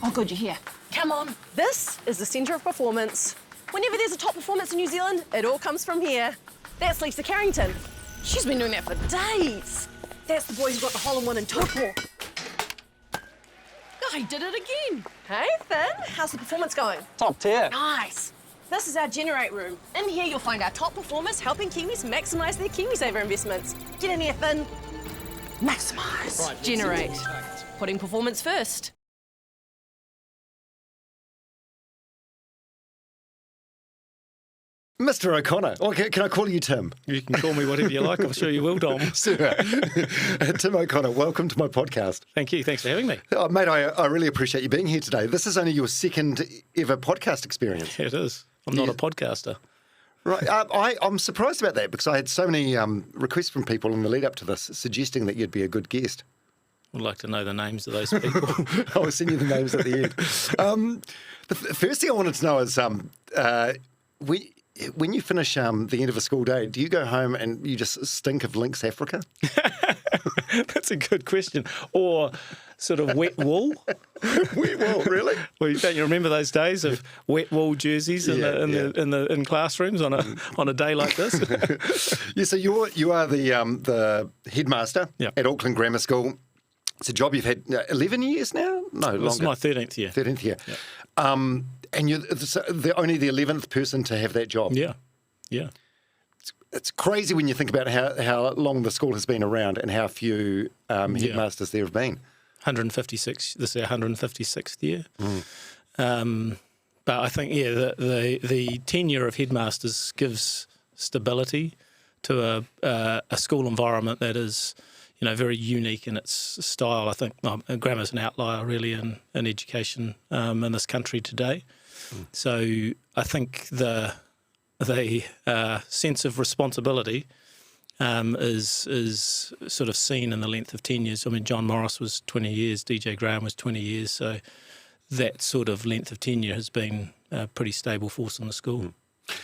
Oh, good, you're here. Come on. This is the centre of performance. Whenever there's a top performance in New Zealand, it all comes from here. That's Lisa Carrington. She's been doing that for days. That's the boy who got the hole-in-one in Taupo. Oh, he did it again. Hey, Finn, how's the performance going? Top tier. Nice. This is our Generate room. In here, you'll find our top performers helping Kiwis maximise their KiwiSaver investments. Get in here, Finn. Maximise. Right, Generate. Putting performance first. Mr. O'Connor, or can I call you Tim? You can call me whatever you like. I'm sure you will, Dom. Super. Tim O'Connor, welcome to my podcast. Thank you. Thanks for having me. Oh, mate, I really appreciate you being here today. This is only your second ever podcast experience. It is. I'm not a podcaster. Right. I'm surprised about that because I had so many requests from people in the lead up to this suggesting that you'd be a good guest. Would like to know the names of those people. I'll send you the names at the end. The first thing I wanted to know is when you finish the end of a school day, do you go home and you just stink of Lynx Africa? That's a good question. Or sort of wet wool. Wet wool, really? Well, don't you remember those days of wet wool jerseys in classrooms on a day like this? Yeah. So you are the headmaster at Auckland Grammar School. It's a job you've had 11 years now? No, longer. This is my 13th year. 13th year. Yeah. And you're only the 11th person to have that job. Yeah, yeah. It's crazy when you think about how long the school has been around and how few headmasters there have been. 156. This is our 156th year. But I think, the tenure of headmasters gives stability to a school environment that is, very unique in its style. I think grammar's an outlier really in education in this country today. So I think the sense of responsibility is sort of seen in the length of tenures. I mean, John Morris was 20 years, DJ Graham was 20 years, so that sort of length of tenure has been a pretty stable force in the school.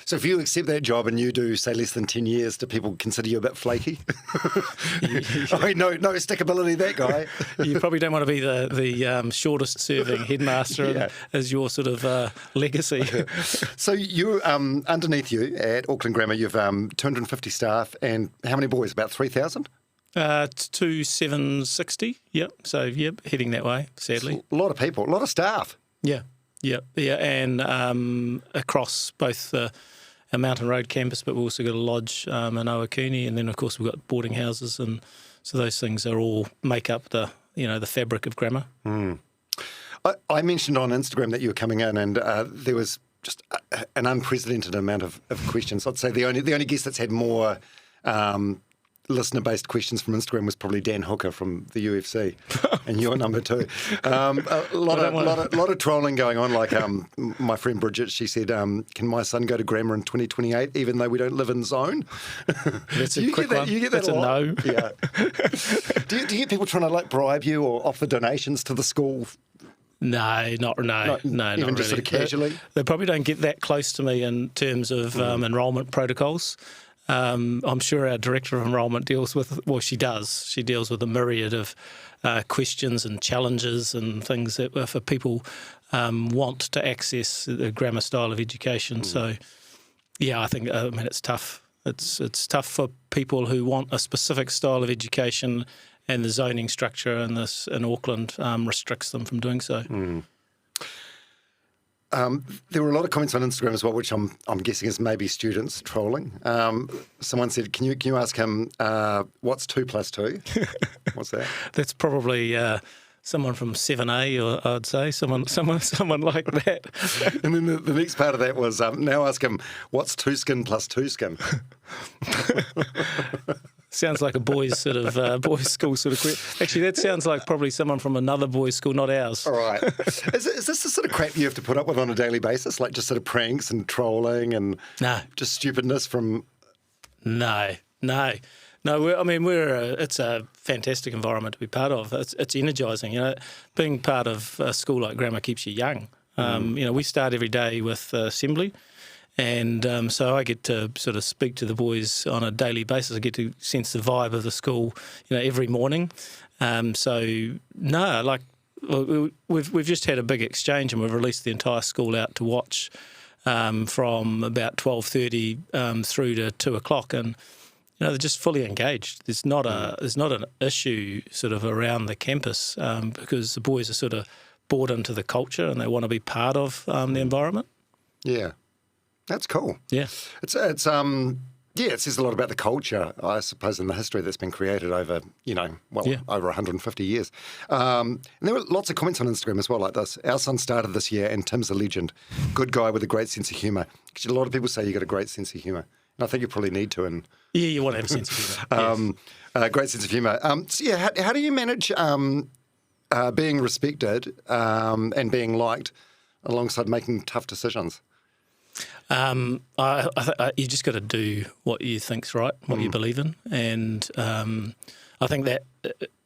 So if you accept that job and you do, say, less than 10 years, do people consider you a bit flaky? No stickability, that guy. You probably don't want to be the shortest serving headmaster as your sort of legacy. So you, underneath you at Auckland Grammar, you've 250 staff and how many boys? About 3,000? 760, yep. So, heading that way, sadly. A lot of people, a lot of staff. Yeah, and across both our Mountain Road campus, but we've also got a lodge in Owakuni, and then of course we've got boarding houses, and so those things are all make up the fabric of grammar. I mentioned on Instagram that you were coming in, and there was just an unprecedented amount of questions. I'd say the only guest that's had more listener-based questions from Instagram was probably Dan Hooker from the UFC, and you're number 2. A lot of trolling going on. Like my friend Bridget, she said, "Can my son go to grammar in 2028, even though we don't live in zone?" That's a quick one. You get that That's a lot? No. Yeah. Do you get people trying to bribe you or offer donations to the school? No, not Even not just really. sort of casually. They probably don't get that close to me in terms of enrolment protocols. I'm sure our Director of Enrolment deals with a myriad of questions and challenges and things that for people want to access the grammar style of education. So, I think it's tough. It's tough for people who want a specific style of education, and the zoning structure in Auckland restricts them from doing so. There were a lot of comments on Instagram as well, which I'm guessing is maybe students trolling. Someone said, "Can you ask him what's 2 + 2?" What's that? That's probably someone from 7A, or I'd say someone like that. And then the next part of that was now ask him what's 2 skin + 2 skin. Sounds like a boys' sort of boys' school sort of question. Actually, that sounds like probably someone from another boys' school, not ours. All right. Is this the sort of crap you have to put up with on a daily basis, like just sort of pranks and trolling and just stupidness from? No. It's a fantastic environment to be part of. It's energising. Being part of a school like Grammar keeps you young. We start every day with assembly. And so I get to sort of speak to the boys on a daily basis. I get to sense the vibe of the school, every morning. we've just had a big exchange, and we've released the entire school out to watch from about 12:30 through to 2 o'clock, and they're just fully engaged. There's not an issue sort of around the campus because the boys are sort of bought into the culture and they want to be part of the environment. Yeah, that's cool. Yeah, it says a lot about the culture, I suppose, and the history that's been created over over 150 years. And there were lots of comments on Instagram as well like this. Our son started this year, and Tim's a legend. Good guy with a great sense of humour. Because a lot of people say you got a great sense of humour. And I think you probably need to. And yeah, you want to have a sense of humour. Great sense of humour. How do you manage being respected and being liked alongside making tough decisions? You just got to do what you think's right, what you believe in, and I think that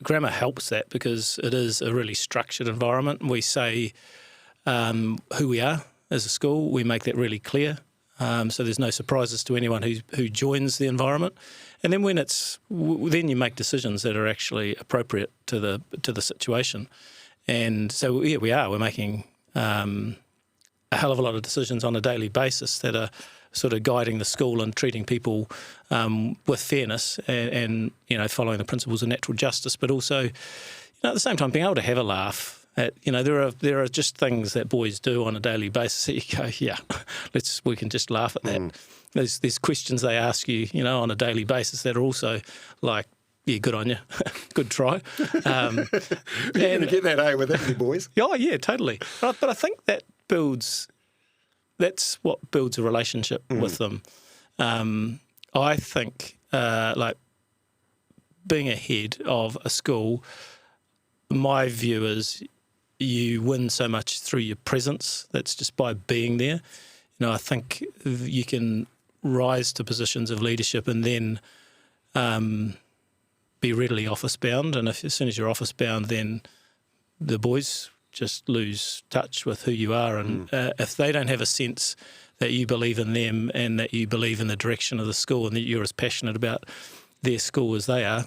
grammar helps that because it is a really structured environment. We say who we are as a school. We make that really clear. So there's no surprises to anyone who joins the environment, and then then you make decisions that are actually appropriate to the situation, and so we're making a hell of a lot of decisions on a daily basis that are sort of guiding the school and treating people with fairness and following the principles of natural justice, but also at the same time being able to have a laugh. There are just things that boys do on a daily basis that you go, we can just laugh at that. There's questions they ask you, on a daily basis that are also like, yeah, good on you, good try. You're going to get that with it, you boys. Oh yeah, totally. But I think that's what builds a relationship with them. I think like being a head of a school, my view is you win so much through your presence. That's just by being there. I think you can rise to positions of leadership and then be readily office bound. And as soon as you're office bound, then the boys just lose touch with who you are. And if they don't have a sense that you believe in them and that you believe in the direction of the school and that you're as passionate about their school as they are,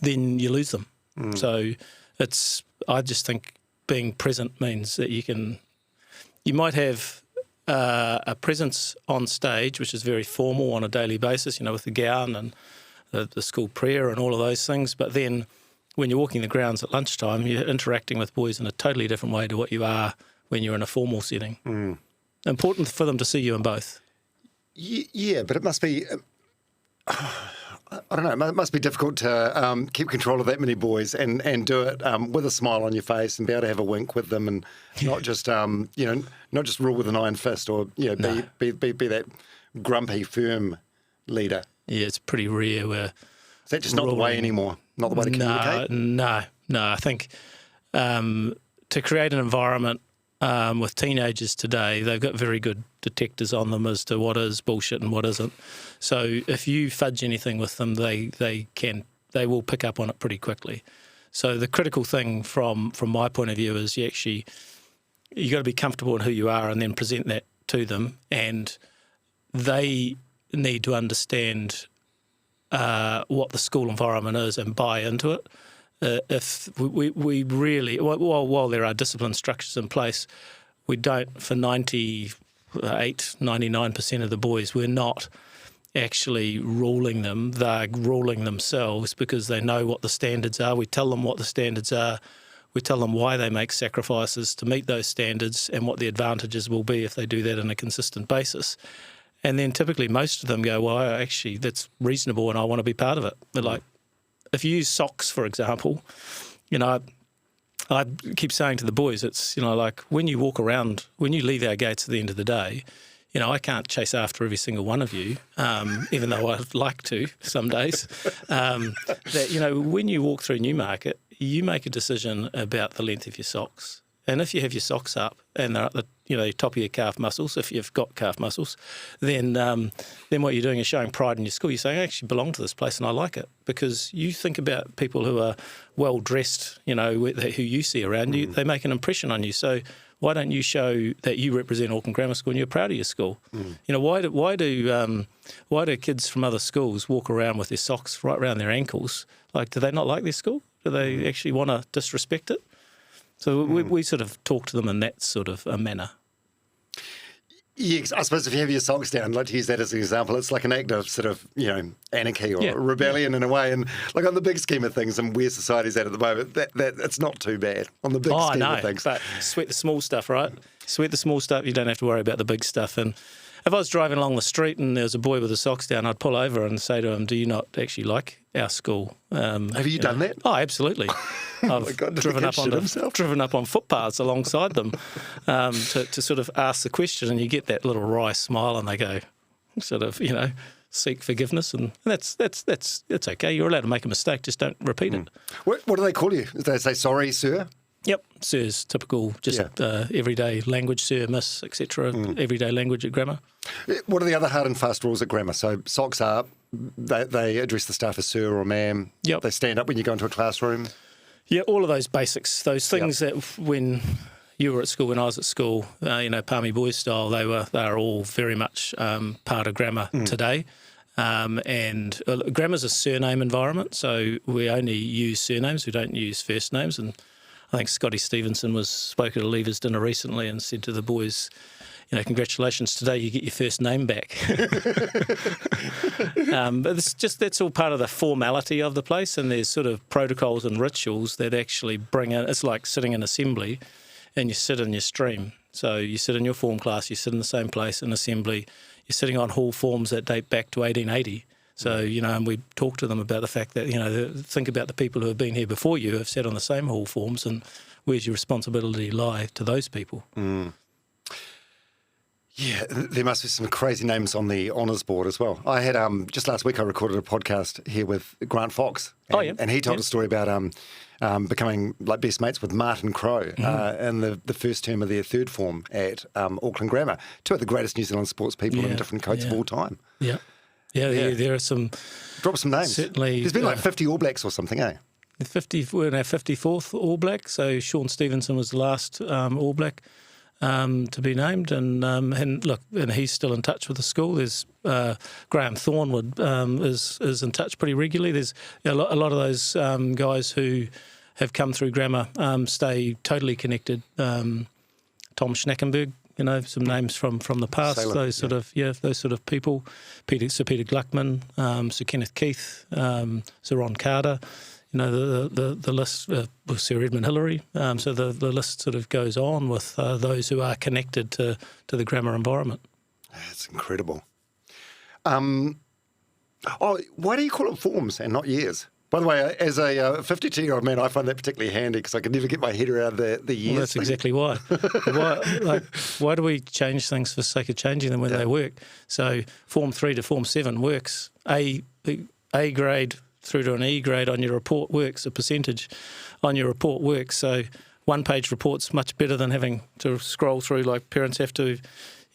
then you lose them. So I just think being present means that you might have a presence on stage, which is very formal on a daily basis, with the gown and the school prayer and all of those things. But then when you're walking the grounds at lunchtime, you're interacting with boys in a totally different way to what you are when you're in a formal setting. Important for them to see you in both. Yeah, but it must be... I don't know, it must be difficult to keep control of that many boys and do it with a smile on your face and be able to have a wink with them and not just, not just rule with an iron fist or, be that grumpy, firm leader. Yeah, it's pretty rare where... Is that just not the way anymore? Not the way to communicate? No. I think to create an environment with teenagers today, they've got very good detectors on them as to what is bullshit and what isn't. So if you fudge anything with them, they will pick up on it pretty quickly. So the critical thing from my point of view is you got to be comfortable in who you are and then present that to them, and they need to understand what the school environment is and buy into it. If we really, while there are discipline structures in place, we don't, for 99% of the boys, we're not actually ruling them. They're ruling themselves because they know what the standards are. We tell them what the standards are. We tell them why they make sacrifices to meet those standards and what the advantages will be if they do that on a consistent basis. And then typically most of them go, well, actually, that's reasonable and I want to be part of it. They're like, if you use socks, for example, I keep saying to the boys, it's, like when you walk around, when you leave our gates at the end of the day, I can't chase after every single one of you, even though I'd like to some days. That, when you walk through Newmarket, you make a decision about the length of your socks. And if you have your socks up and they're at the top of your calf muscles, if you've got calf muscles, then what you're doing is showing pride in your school. You're saying, I actually belong to this place and I like it. Because you think about people who are well-dressed, who you see around you, they make an impression on you. So why don't you show that you represent Auckland Grammar School and you're proud of your school? Why do kids from other schools walk around with their socks right around their ankles? Like, do they not like their school? Do they actually want to disrespect it? So we sort of talk to them in that sort of a manner. Yes, I suppose if you have your socks down, I'd like to use that as an example. It's like an act of sort of, anarchy or rebellion in a way. And like on the big scheme of things and where society's at the moment, that it's not too bad on the big scheme of things. But sweat the small stuff, right? Sweat the small stuff. You don't have to worry about the big stuff. And if I was driving along the street and there was a boy with his socks down, I'd pull over and say to him, "Do you not actually like our school?" Have you done that? Oh, absolutely. I've driven up on footpaths alongside them to sort of ask the question, and you get that little wry smile, and they go, sort of, seek forgiveness, and that's okay. You're allowed to make a mistake, just don't repeat it. What do they call you? Do they say sorry, sir? Yep, sir's typical, just everyday language, sir, miss, etc. Everyday language at Grammar. What are the other hard and fast rules at Grammar? So socks up, they address the staff as sir or ma'am. Yep. They stand up when you go into a classroom. Yeah, all of those basics, those things that when you were at school, when I was at school, Palmy boys style, they are all very much part of Grammar today. And Grammar's a surname environment, so we only use surnames, we don't use first names. And I think Scotty Stevenson spoke at a Leavers dinner recently and said to the boys, congratulations, today you get your first name back. But that's all part of the formality of the place, and there's sort of protocols and rituals that actually bring in. It's like sitting in assembly and you sit in your stream. So you sit in your form class, you sit in the same place in assembly, you're sitting on hall forms that date back to 1880. So, and we talk to them about the fact that, think about the people who have been here before you, have sat on the same hall forms, and where's your responsibility lie to those people? Yeah, there must be some crazy names on the honours board as well. I had, just last week I recorded a podcast here with Grant Fox. And he told a story about becoming like best mates with Martin Crowe in the first term of their third form at Auckland Grammar. Two of the greatest New Zealand sports people in different coats of all time. Yeah, there are some... Drop some names. Certainly. There's been like 50 All Blacks or something, eh? We're in our 54th All Black, so Sean Stevenson was the last All Black to be named, and he's still in touch with the school. There's Graham Thornwood is in touch pretty regularly. There's a lot of those guys who have come through Grammar stay totally connected. Tom Schnackenberg, some names from the past. Sailor, those sort of people. Sir Peter Gluckman, Sir Kenneth Keith, Sir Ron Carter. The list with Sir Edmund Hillary. So the list sort of goes on with those who are connected to the Grammar environment. That's incredible. Why do you call it forms and not years? By the way, as a 52-year-old man, I find that particularly handy because I could never get my head around the years. Well, that's exactly why. Why do we change things for the sake of changing them when they work? So Form 3 to Form 7 works. A grade through to an E grade on your report works. A percentage on your report works. So one-page report's much better than having to scroll through, like parents have to,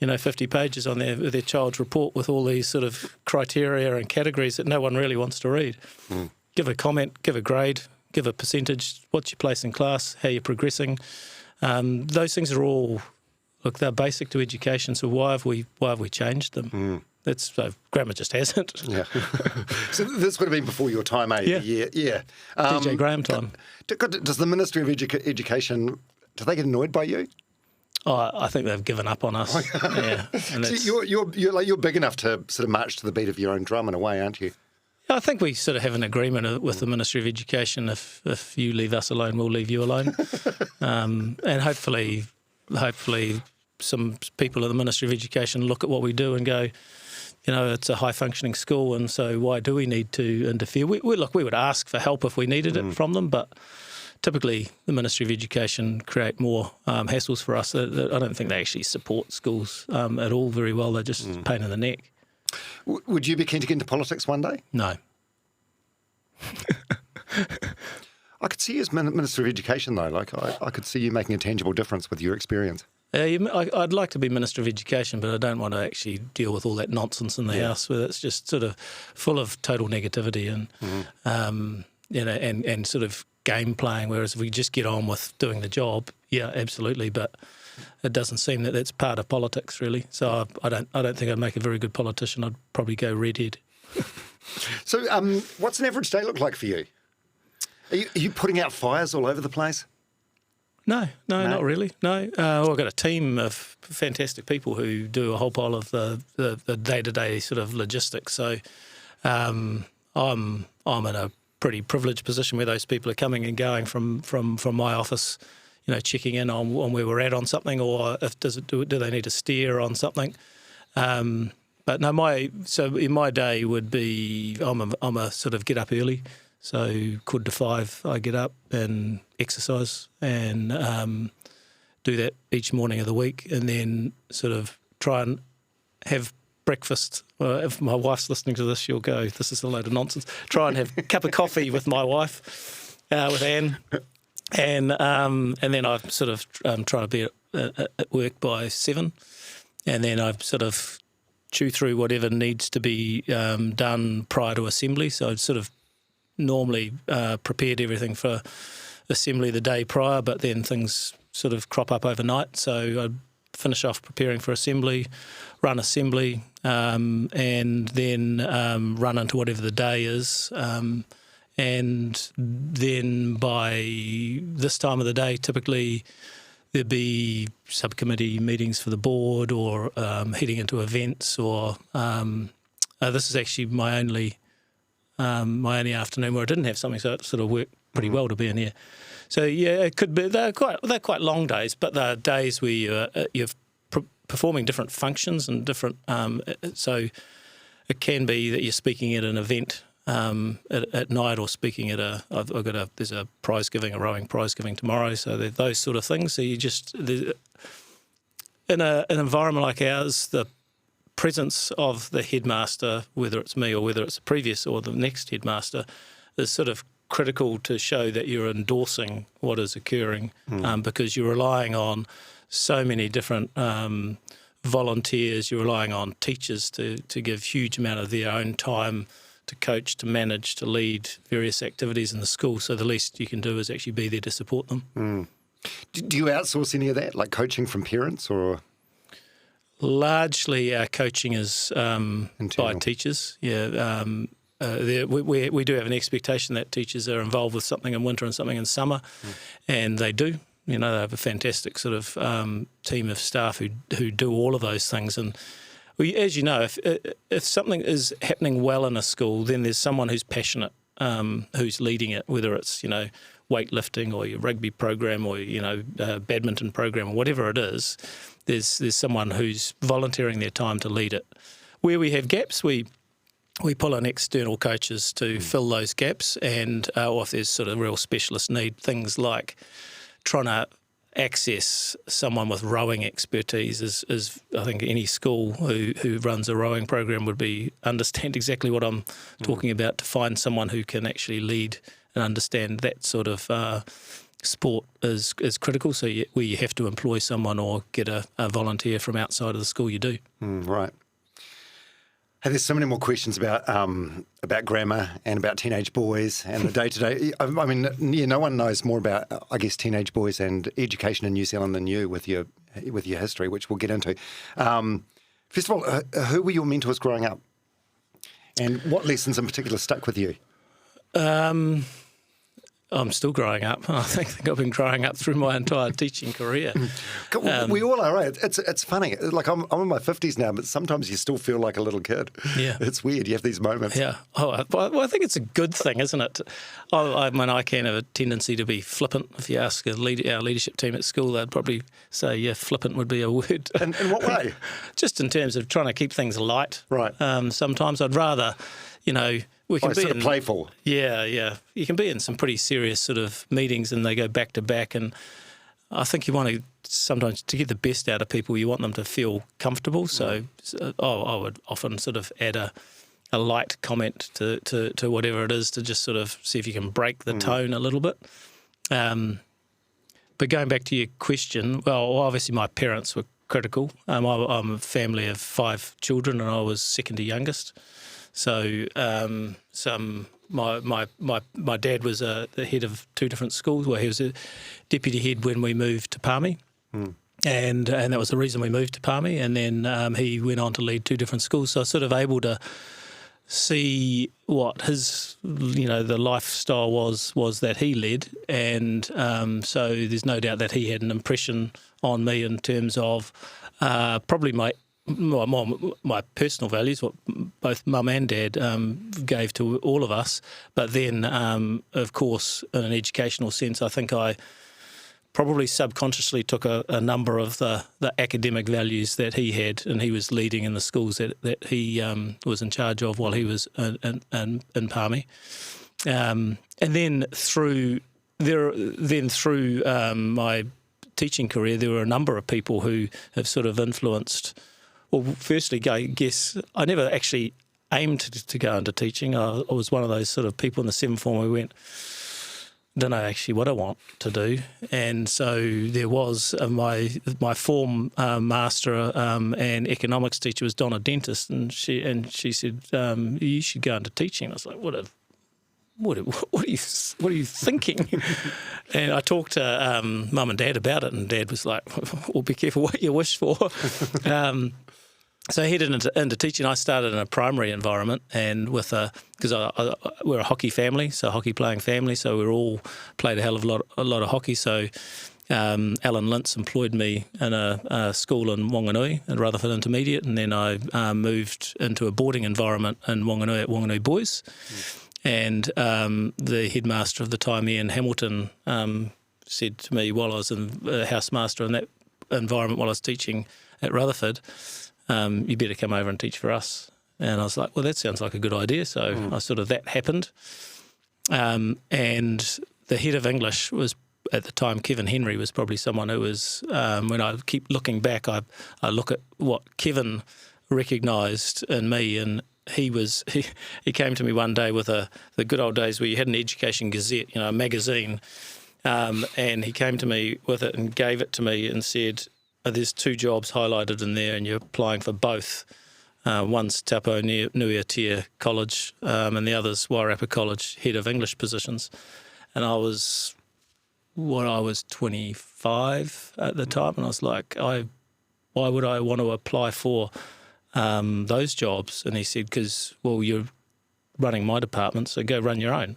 50 pages on their child's report with all these sort of criteria and categories that no one really wants to read. Give a comment, give a grade, give a percentage, what's your place in class, how you're progressing. Those things are all, they're basic to education, so why have we changed them? Grammar just hasn't. Yeah. So this would have been before your time, eh? Yeah. DJ Graham time. Does the Ministry of Education, do they get annoyed by you? Oh, I think they've given up on us. Yeah. And so you're big enough to sort of march to the beat of your own drum in a way, aren't you? I think we sort of have an agreement with the Ministry of Education. If you leave us alone, we'll leave you alone. And hopefully some people at the Ministry of Education look at what we do and go, it's a high-functioning school, and so why do we need to interfere? We would ask for help if we needed it from them, but typically the Ministry of Education create more hassles for us. I don't think they actually support schools at all very well. They're just a pain in the neck. Would you be keen to get into politics one day? No. I could see you as Minister of Education, though. I could see you making a tangible difference with your experience. I'd like to be Minister of Education, but I don't want to actually deal with all that nonsense in the house where it's just sort of full of total negativity and and sort of game playing. Whereas if we just get on with doing the job, yeah, absolutely. But it doesn't seem that that's part of politics, really. So I don't think I'd make a very good politician. I'd probably go redhead. So what's an average day look like for you? Are you putting out fires all over the place? No, not really. No, I've got a team of fantastic people who do a whole pile of the day-to-day sort of logistics. So I'm in a pretty privileged position where those people are coming and going from my office, checking in on where we're at on something, or if do they need to steer on something. But no, in my day would be I'm a sort of get up early. So 4:45 I get up and exercise and do that each morning of the week, and then sort of try and have breakfast. If my wife's listening to this, she'll go, this is a load of nonsense. Try and have a cup of coffee with my wife, with Anne, and then I sort of try to be at work by 7, and then I sort of chew through whatever needs to be done prior to assembly. So I'd sort of normally prepared everything for assembly the day prior, but then things sort of crop up overnight. So I'd finish off preparing for assembly, run assembly, and then run into whatever the day is. And then by this time of the day, typically there'd be subcommittee meetings for the board, or heading into events, or this is actually my only afternoon where I didn't have something, so it sort of worked pretty well to be in here. So yeah, it could be they're quite long days, but they're days where you're performing different functions and different. So it can be that you're speaking at an event at night, or speaking at there's a prize giving, a rowing prize giving tomorrow. So those sort of things. So you just in an environment like ours, the presence of the headmaster, whether it's me or whether it's the previous or the next headmaster, is sort of critical to show that you're endorsing what is occurring, because you're relying on so many different volunteers, you're relying on teachers to give huge amount of their own time to coach, to manage, to lead various activities in the school. So the least you can do is actually be there to support them. Do you outsource any of that, like coaching from parents, or...? Largely, our coaching is by teachers. Yeah, we do have an expectation that teachers are involved with something in winter and something in summer, and they do. They have a fantastic sort of team of staff who do all of those things. And as you know, if something is happening well in a school, then there's someone who's passionate, who's leading it, whether it's weightlifting or your rugby program or badminton program or whatever it is. There's someone who's volunteering their time to lead it. Where we have gaps, we pull in external coaches to fill those gaps, and or if there's sort of real specialist need, things like trying to access someone with rowing expertise is I think any school who runs a rowing program would understand exactly what I'm talking about, to find someone who can actually lead and understand that sort of sport is critical. So where you have to employ someone or get a volunteer from outside of the school, you do. Right. Hey, there's so many more questions about grammar and about teenage boys and the day-to-day. I mean, no one knows more about, I guess, teenage boys and education in New Zealand than you with your history, which we'll get into. First of all, who were your mentors growing up? And what lessons in particular stuck with you? I'm still growing up. I think I've been growing up through my entire teaching career. We all are, right? It's funny. Like I'm in my 50s now, but sometimes you still feel like a little kid. Yeah. It's weird. You have these moments. Yeah. Oh, well, I think it's a good thing, isn't it? I can have a tendency to be flippant. If you ask our leadership team at school, they'd probably say, yeah, flippant would be a word. In what way? Just in terms of trying to keep things light. Right. Sometimes I'd rather, we can be sort of playful. Yeah. You can be in some pretty serious sort of meetings, and they go back to back. And I think you want to sometimes, to get the best out of people, you want them to feel comfortable. So I would often sort of add a light comment to whatever it is, to just sort of see if you can break the tone a little bit. But going back to your question, well, obviously my parents were critical. I'm a family of 5 children, and I was second to youngest. So my dad was the head of 2 different schools. Well, he was a deputy head when we moved to Palmy, and that was the reason we moved to Palmy. And then he went on to lead 2 different schools. So I was sort of able to see what his, the lifestyle was that he led, and so there's no doubt that he had an impression on me in terms of probably my personal values, what both mum and dad gave to all of us. But then, of course, in an educational sense, I think I probably subconsciously took a number of the academic values that he had, and he was leading in the schools that he was in charge of while he was in Palmy. And then through my teaching career, there were a number of people who have sort of influenced. Well, firstly, I guess I never actually aimed to go into teaching. I was one of those sort of people in the seventh form who went, don't know actually what I want to do. And so there was my form master and economics teacher was Donna Dentist, and she said, you should go into teaching. I was like, what are you thinking? And I talked to mum and dad about it, and dad was like, well, be careful what you wish for. So I headed into teaching. I started in a primary environment, and because we're a hockey family, so a hockey playing family, so we all played a hell of a lot of hockey. So Alan Lintz employed me in a school in Wanganui at Rutherford Intermediate, and then I moved into a boarding environment in Wanganui at Wanganui Boys. And the headmaster of the time, Ian Hamilton, said to me while I was a housemaster in that environment while I was teaching at Rutherford, you better come over and teach for us. And I was like, well, that sounds like a good idea. So that happened. And the head of English was, at the time, Kevin Henry was probably someone who was, when I keep looking back, I look at what Kevin recognised in me, and he came to me one day with the good old days where you had an Education Gazette, a magazine, and he came to me with it and gave it to me and said, there's 2 jobs highlighted in there and you're applying for both. One's Tapo Nuiatea College and the other's Wairarapa College head of English positions. And I was 25 at the time, and I was like, why would I want to apply for those jobs? And he said, because, well, you're running my department, so go run your own.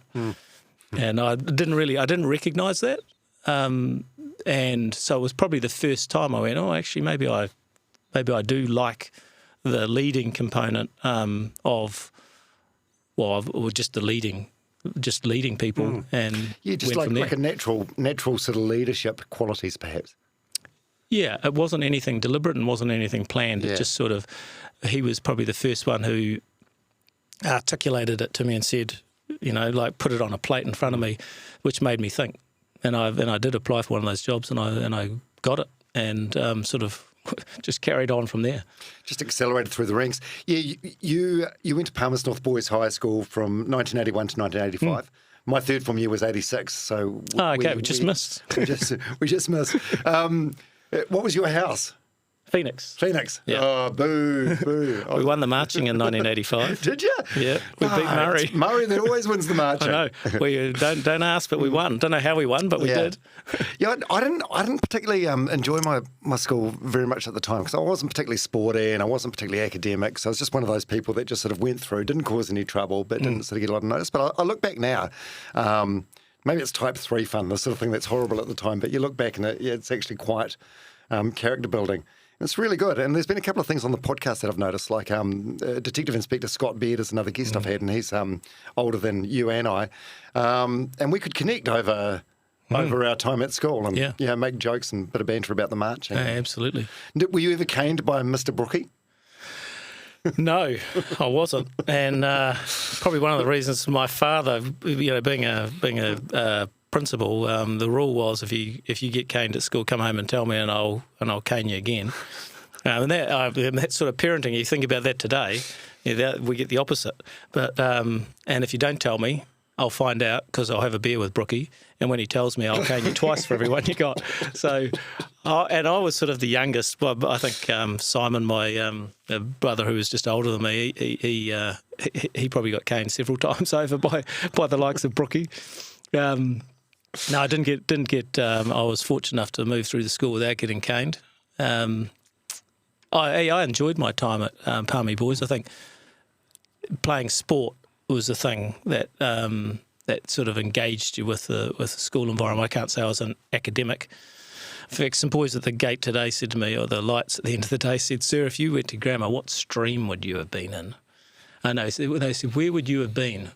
And I didn't recognise that. And so it was probably the first time I went, actually, maybe I do like the leading component of just leading people. And just like a natural sort of leadership qualities, perhaps. Yeah, it wasn't anything deliberate and wasn't anything planned. It just sort of, he was probably the first one who articulated it to me and said, put it on a plate in front of me, which made me think. And I did apply for one of those jobs, and I got it, and sort of just carried on from there. Just accelerated through the ranks. Yeah, you went to Palmerston North Boys High School from 1981 to 1985. My third form year was 86, so we just missed. We just missed. What was your house? Phoenix. Yeah. Oh, boo. We won the marching in 1985. Did you? Yeah. We beat Murray. It's Murray that always wins the marching. I know. We don't ask, but we won. Don't know how we won, but we did. Yeah, I didn't particularly enjoy my school very much at the time because I wasn't particularly sporty and I wasn't particularly academic. So I was just one of those people that just sort of went through, didn't cause any trouble, but didn't sort of get a lot of notice. But I look back now. Maybe it's type 3 fun, the sort of thing that's horrible at the time. But you look back and it's actually quite character building. It's really good. And there's been a couple of things on the podcast that I've noticed, like Detective Inspector Scott Beard is another guest I've had, and he's older than you and I. And we could connect over our time at school and make jokes and a bit of banter about the march. Yeah, absolutely. Were you ever caned by Mr. Brookie? No, I wasn't. And probably one of the reasons my father, being a principal, the rule was if you get caned at school, come home and tell me, and I'll cane you again. And that sort of parenting, you think about that today, we get the opposite. But and if you don't tell me, I'll find out because I'll have a beer with Brookie, and when he tells me, I'll cane you twice for every one you got. So, and I was sort of the youngest. Well, I think Simon, my brother, who was just older than me, he probably got caned several times over by the likes of Brookie. No, I didn't get. I was fortunate enough to move through the school without getting caned. I enjoyed my time at Palmy Boys. I think playing sport was the thing that that sort of engaged you with the school environment. I can't say I was an academic. In fact, some boys at the gate today said to me, or the lights at the end of the day said, "Sir, if you went to Grammar, what stream would you have been in?" I know. They said, "Where would you have been?"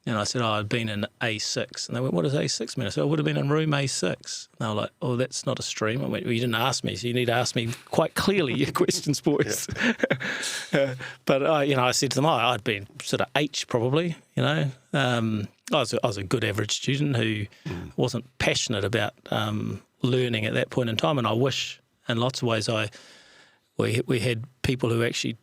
And I said, I'd been in A6. And they went, "What does A6 mean?" I said, "I would have been in room A6. And they were like, "Oh, that's not a stream." I went, "Well, you didn't ask me, so you need to ask me quite clearly your questions, boys." But I said to them, I'd been sort of H probably. I was a good average student who wasn't passionate about learning at that point in time. And I wish, in lots of ways, we had people who actually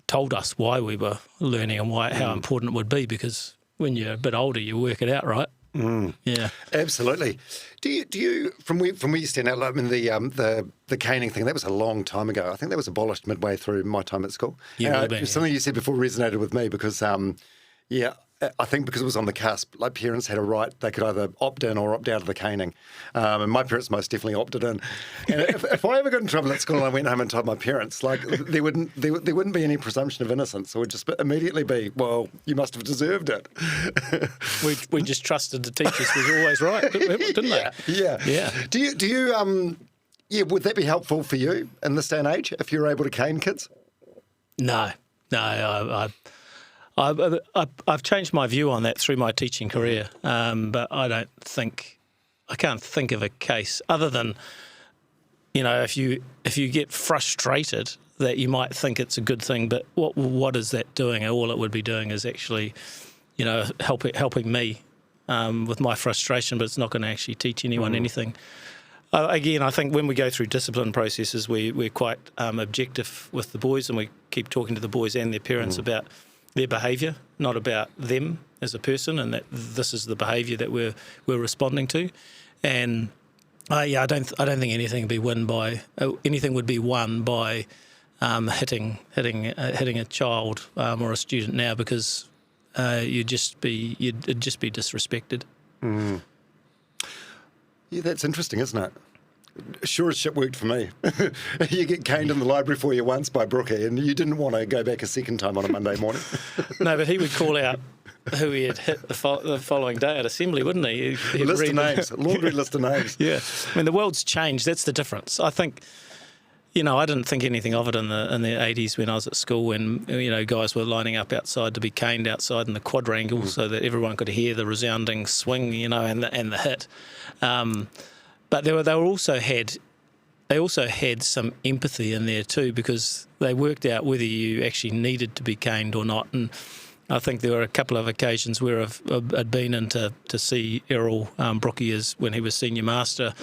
told us why we were learning and how important it would be, because when you're a bit older, you work it out, right? Yeah, absolutely. Do you from where you stand out? I mean, the caning thing, that was a long time ago. I think that was abolished midway through my time at school. Something you said before resonated with me because I think because it was on the cusp, like parents had a right, they could either opt in or opt out of the caning. And my parents most definitely opted in. And if I ever got in trouble at school and I went home and told my parents, like there wouldn't be any presumption of innocence. It would just immediately be, well, you must have deserved it. we just trusted the teachers was always right, didn't they? Yeah. Do you, would that be helpful for you in this day and age if you're able to cane kids? No, I've changed my view on that through my teaching career, but I can't think of a case other than, if you get frustrated that you might think it's a good thing, but what is that doing? All it would be doing is actually, helping me with my frustration, but it's not going to actually teach anyone anything. Again, I think when we go through discipline processes, we're quite objective with the boys, and we keep talking to the boys and their parents about their behaviour, not about them as a person, and that this is the behaviour that we're responding to. And I don't think anything would be won by hitting a child or a student now, because you'd just be disrespected. Yeah, that's interesting, isn't it? Sure as shit worked for me. You get caned in the library for you once by Brookie, and you didn't want to go back a second time on a Monday morning. No, but he would call out who he had hit the following day at assembly, wouldn't he? He'd list of names, laundry list of names. Yeah, I mean the world's changed. That's the difference. I think, I didn't think anything of it in the 80s when I was at school, when guys were lining up outside to be caned outside in the quadrangle so that everyone could hear the resounding swing, and the hit. But they also had some empathy in there too, because they worked out whether you actually needed to be caned or not. And I think there were a couple of occasions where I'd been in to see Errol Brookie when he was senior master,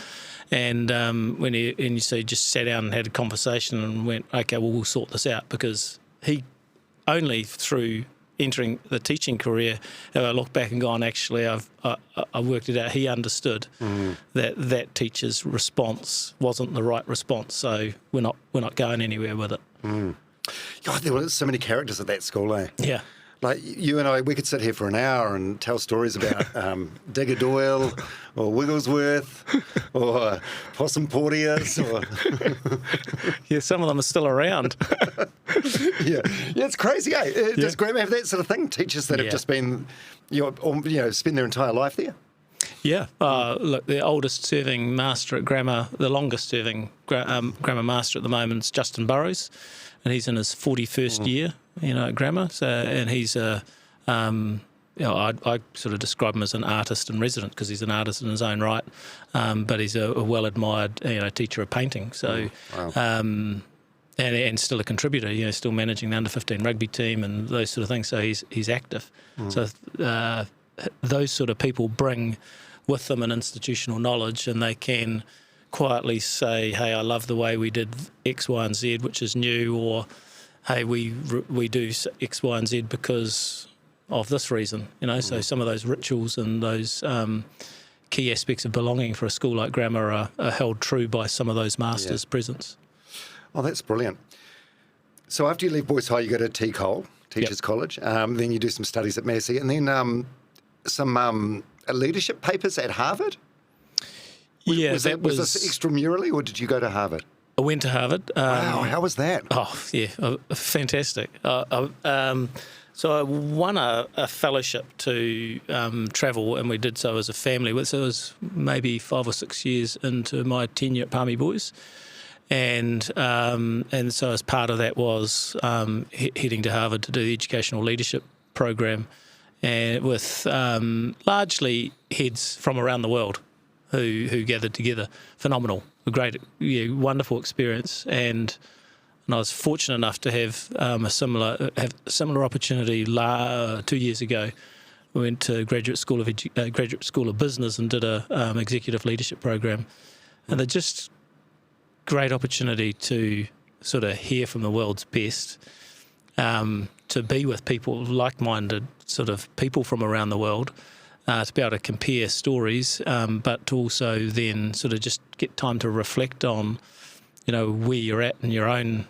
and when he just sat down and had a conversation and went, "Okay, well, we'll sort this out," because he only through entering the teaching career have I looked back and gone, actually, I worked it out. He understood that teacher's response wasn't the right response, so we're not going anywhere with it. God, there were so many characters at that school, eh? Yeah. Like you and I, we could sit here for an hour and tell stories about Digger Doyle or Wigglesworth or Possum Porteous. Yeah, some of them are still around. Yeah, it's crazy, eh? Does Grammar have that sort of thing? Teachers that have just been, spend their entire life there? Yeah. Look, the oldest serving master at Grammar, the longest serving Grammar master at the moment is Justin Burrows, and he's in his 41st year, at Grammar. So, and he's I sort of describe him as an artist in residence, because he's an artist in his own right, but he's a well-admired, teacher of painting. So, and still a contributor, still managing the under-15 rugby team and those sort of things. So he's active. So those sort of people bring with them an institutional knowledge, and they can quietly say, "Hey, I love the way we did X, Y, and Z, which is new," or "Hey, we do X, Y, and Z because of this reason." So some of those rituals and those key aspects of belonging for a school like Grammar are held true by some of those masters' presence. Oh, that's brilliant. So after you leave Boys High, you go to Teachers College. Then you do some studies at Massey, and then some leadership papers at Harvard. Was this extramurally, or did you go to Harvard? I went to Harvard. Wow, how was that? Oh, yeah, fantastic. So I won a fellowship to travel, and we did so as a family. So it was maybe 5 or 6 years into my tenure at Palmy Boys. And so as part of that was heading to Harvard to do the educational leadership program, and with largely heads from around the world who gathered together. Phenomenal, a great, wonderful experience, and I was fortunate enough to have a similar opportunity 2 years ago. We went to Graduate School of Business and did a executive leadership program, and they're just great opportunity to sort of hear from the world's best, to be with people, like-minded sort of people from around the world, to be able to compare stories, but to also then sort of just get time to reflect on, where you're at in your own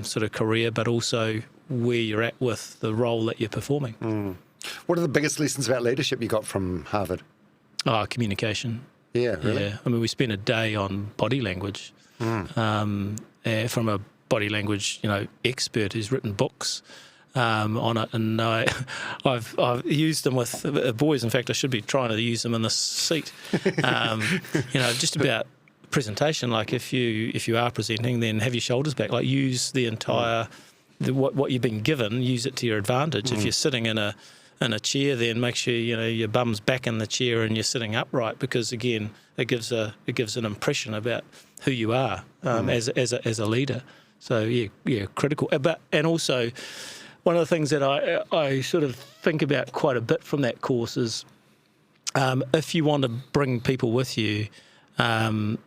sort of career, but also where you're at with the role that you're performing. What are the biggest lessons about leadership you got from Harvard? Communication. Yeah, really? Yeah. I mean, we spent a day on body language from a body language, expert who's written books on it, and I've used them with boys. In fact, I should be trying to use them in this seat. Just about presentation. Like if you are presenting, then have your shoulders back. Like use the entire what you've been given. Use it to your advantage. If you're sitting in a chair, then make sure your bum's back in the chair and you're sitting upright, because again, it gives an impression about who you are as a leader. So yeah, critical. And also, one of the things that I sort of think about quite a bit from that course is, if you want to bring people with you, can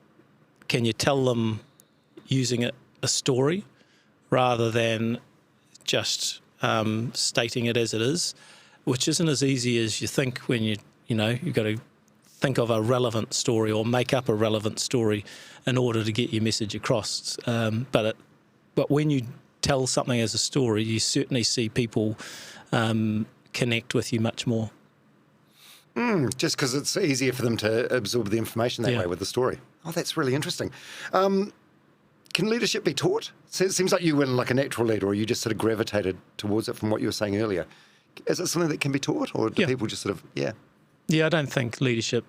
you tell them using a story rather than just stating it as it is, which isn't as easy as you think when you've got to think of a relevant story or make up a relevant story in order to get your message across. But when you tell something as a story, you certainly see people connect with you much more. Just because it's easier for them to absorb the information that way with the story. Oh, that's really interesting. Can leadership be taught? It seems like you were like a natural leader, or you just sort of gravitated towards it from what you were saying earlier. Is it something that can be taught, or do people just sort of, Yeah, I don't think leadership...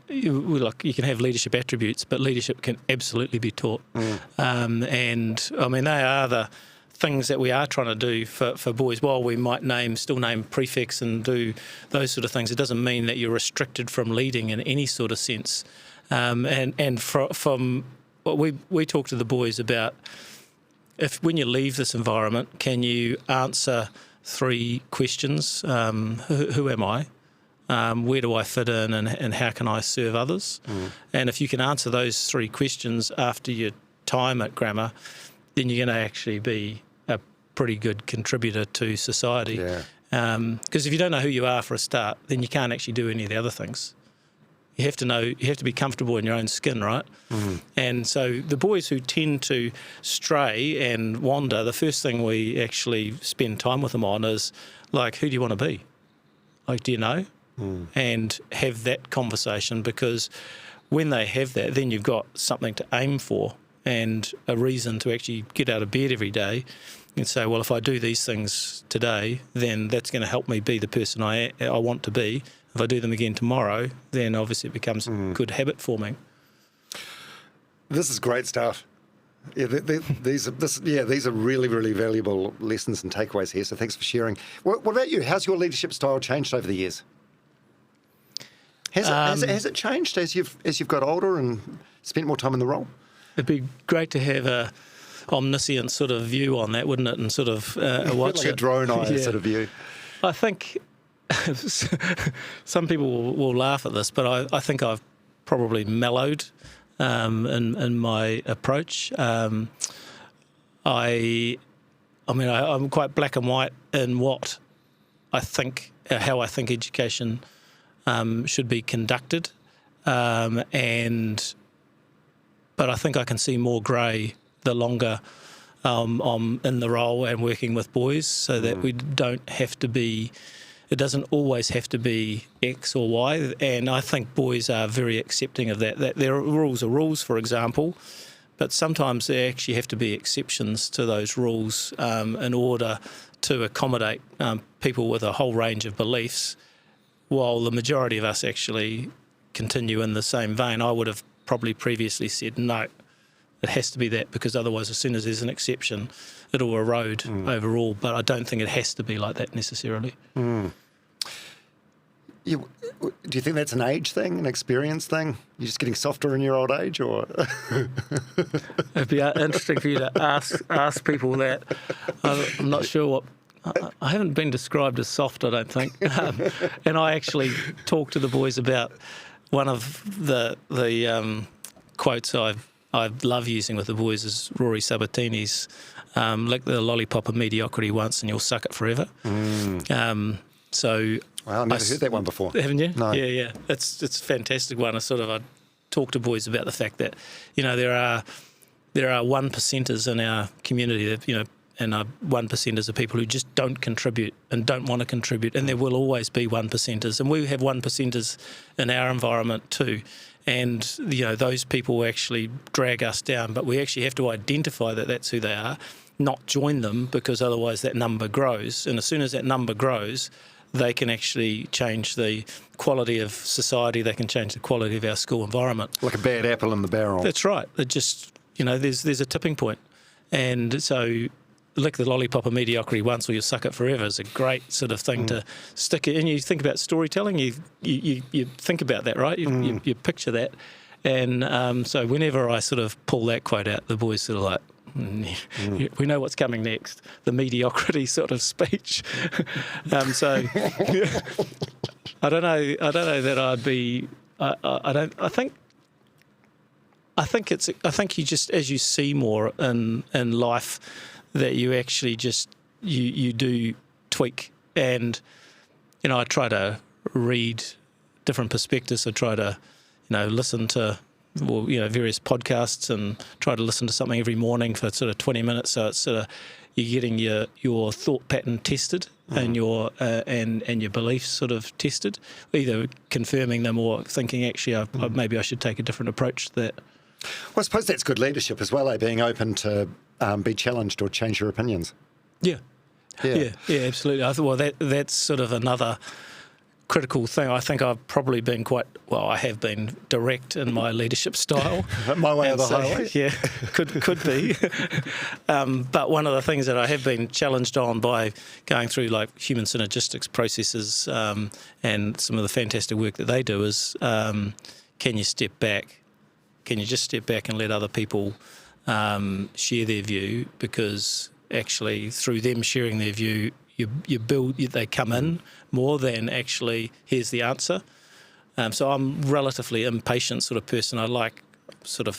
you can have leadership attributes, but leadership can absolutely be taught. And, I mean, they are the things that we are trying to do for boys. While we might still name prefects and do those sort of things, it doesn't mean that you're restricted from leading in any sort of sense. And from what we talk to the boys about, when you leave this environment, can you answer 3 questions? Who am I? Where do I fit in, and how can I serve others? And if you can answer those 3 questions after your time at Grammar, then you're going to actually be a pretty good contributor to society. Because if you don't know who you are for a start, then you can't actually do any of the other things. You have to be comfortable in your own skin, right? And so the boys who tend to stray and wander, the first thing we actually spend time with them on is, like, who do you want to be? Like, do you know? And have that conversation, because when they have that, then you've got something to aim for and a reason to actually get out of bed every day and say, well, if I do these things today, then that's going to help me be the person I want to be. If I do them again tomorrow, then obviously it becomes good habit forming. This is great stuff. Yeah, these are really, really valuable lessons and takeaways here. So thanks for sharing. What about you? How's your leadership style changed over the years? Has it changed as you've got older and spent more time in the role? It'd be great to have a omniscient sort of view on that, wouldn't it? And sort of watch like it. A drone eye sort of view. I think some people will laugh at this, but I think I've probably mellowed in my approach. I'm quite black and white in what I think, how I think education should be conducted, but I think I can see more grey the longer I'm in the role and working with boys, so that we don't have to be. It doesn't always have to be X or Y, and I think boys are very accepting of that. That their rules are rules, for example, But sometimes there actually have to be exceptions to those rules in order to accommodate people with a whole range of beliefs, while the majority of us actually continue in the same vein. I would have probably previously said, no, it has to be that, because otherwise as soon as there's an exception, it'll erode overall. But I don't think it has to be like that necessarily. Do you think that's an age thing, an experience thing? You're just getting softer in your old age, or? It'd be interesting for you to ask people that. I'm not sure what. I haven't been described as soft, I don't think. And I actually talked to the boys about one of the quotes I love using with the boys is Rory Sabatini's, lick the lollipop of mediocrity once and you'll suck it forever. So Wow, I've never heard that one before. Haven't you? No. Yeah. It's a fantastic one. I talk to boys about the fact that, there are 1%ers in our community that, and 1%ers are people who just don't contribute and don't want to contribute, and there will always be 1%ers, and we have 1%ers in our environment too. And those people actually drag us down, but we actually have to identify that that's who they are, not join them, because otherwise that number grows. And as soon as that number grows, they can actually change the quality of society. They can change the quality of our school environment. Like a bad apple in the barrel. That's right. It just, there's a tipping point. And so lick the lollipop of mediocrity once or you'll suck it forever is a great sort of thing to stick it. And you think about storytelling, you think about that, right? You picture that. And so whenever I sort of pull that quote out, the boys sort of like, we know what's coming next, the mediocrity sort of speech. So I don't know that I'd be. I think you just, as you see more in life, that you actually just you do tweak. And I try to read different perspectives. I try to listen to various podcasts and try to listen to something every morning for sort of 20 minutes. So it's sort of you're getting your thought pattern tested and your beliefs sort of tested, either confirming them or thinking actually maybe I should take a different approach to that. Well, I suppose that's good leadership as well, being open to be challenged or change your opinions. Yeah, absolutely. I thought, well, that's sort of another critical thing. I think I've probably been I have been direct in my leadership style. My way or the highway? Yeah, could be. But one of the things that I have been challenged on by going through like human synergistics processes and some of the fantastic work that they do is, can you step back? Can you just step back and let other people share their view? Because actually through them sharing their view, they come in more than actually here's the answer. So I'm relatively impatient sort of person. I like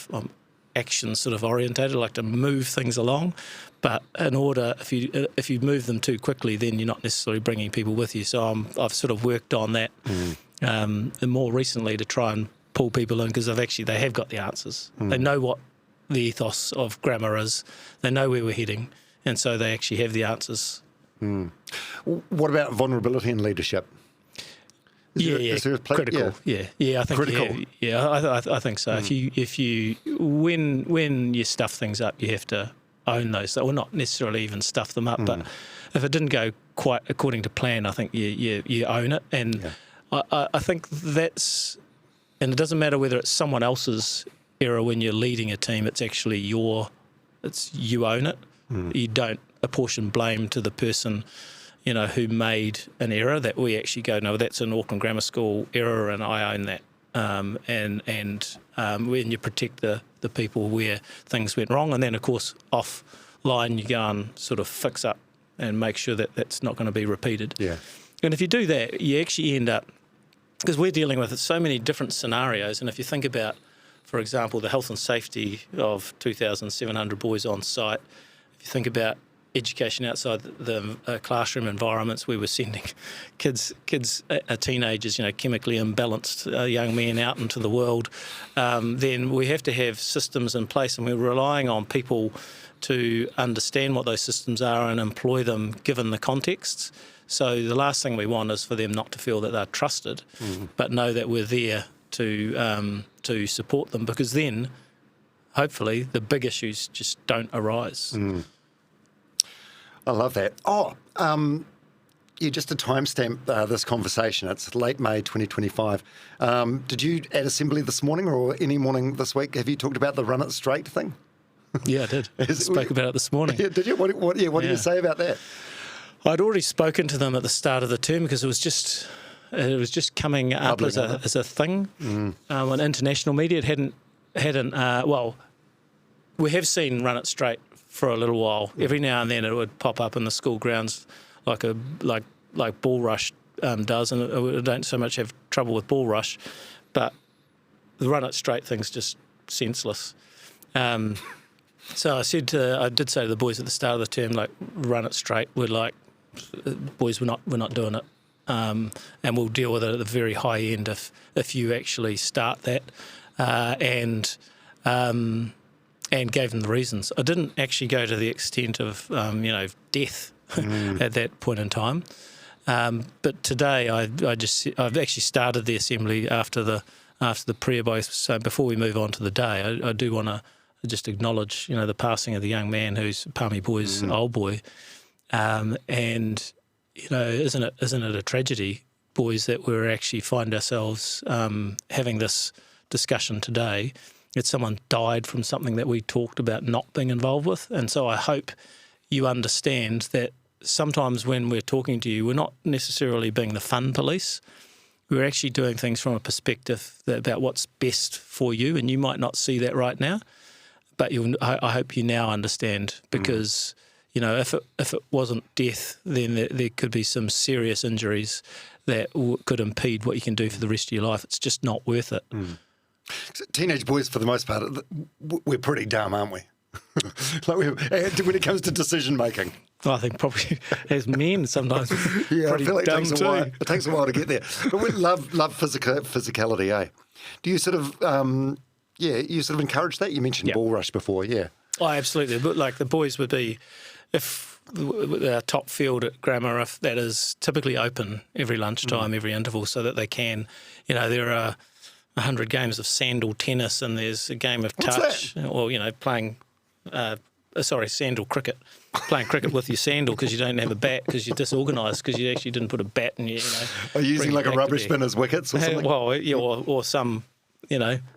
I'm action sort of orientated. I like to move things along, but in order, if you move them too quickly, then you're not necessarily bringing people with you. So I've sort of worked on that and more recently to try and pull people in, because they have got the answers. They know what the ethos of grammar is. They know where we're heading, and so they actually have the answers. What about vulnerability in leadership? Is there critical. Yeah, I think critical. I think so. If you when you stuff things up, you have to own those. Well, not necessarily even stuff them up, but if it didn't go quite according to plan, I think you own it. And I think that's, and it doesn't matter whether it's someone else's error when you're leading a team. It's actually you own it. You don't apportion blame to the person, who made an error. That we actually go, no, that's an Auckland Grammar School error, and I own that. When you protect the people where things went wrong, and then of course offline you go and sort of fix up and make sure that that's not going to be repeated. Yeah. And if you do that, you actually end up, because we're dealing with so many different scenarios, and if you think about, for example, the health and safety of 2,700 boys on site, if you think about education outside the classroom environments where we're sending kids, teenagers, chemically imbalanced young men out into the world, then we have to have systems in place, and we're relying on people to understand what those systems are and employ them given the contexts. So the last thing we want is for them not to feel that they're trusted, but know that we're there to support them, because then hopefully the big issues just don't arise. I love that. Just to timestamp this conversation, it's late May 2025. Did you at Assembly this morning or any morning this week, have you talked about the run it straight thing? Yeah, I did. I spoke about it this morning. Yeah, did you? What did you say about that? I'd already spoken to them at the start of the term because it was just coming up as a thing. On international media, it hadn't. Well, we have seen run it straight for a little while. Every now and then, it would pop up in the school grounds like Ball Rush does, and I don't so much have trouble with Ball Rush, but the run it straight thing's just senseless. So I did say to the boys at the start of the term, like, run it straight. We're like, boys, we're not doing it, and we'll deal with it at the very high end if you actually start that, and gave them the reasons. I didn't actually go to the extent of death at that point in time, but today I've actually started the assembly after the prayer. So before we move on to the day, I do want to just acknowledge, the passing of the young man who's Palmy Boy's old boy, and isn't it a tragedy, boys, that we actually find ourselves having this discussion today, that someone died from something that we talked about not being involved with. And so I hope you understand that sometimes when we're talking to you, we're not necessarily being the fun police. We're actually doing things from a perspective about what's best for you, and you might not see that right now. But I hope you now understand, because if it wasn't death, then there could be some serious injuries that could impede what you can do for the rest of your life. It's just not worth it. So teenage boys, for the most part, we're pretty dumb, aren't we? When it comes to decision making. I think probably as men sometimes. Yeah, I feel like it takes a while to get there. But we love physicality, eh? Do you sort of you sort of encourage that? You mentioned Ball Rush before, yeah. Oh, absolutely. But like the boys would be, if our top field at Gammar, if that is typically open every lunchtime, every interval, so that they can, there are 100 games of sandal tennis, and there's a game of touch, or playing. Sandal cricket, playing cricket with your sandal because you don't have a bat because you're disorganised because you actually didn't put a bat in your. Are you using like a rubbish bin as wickets or something? Well, yeah, or some.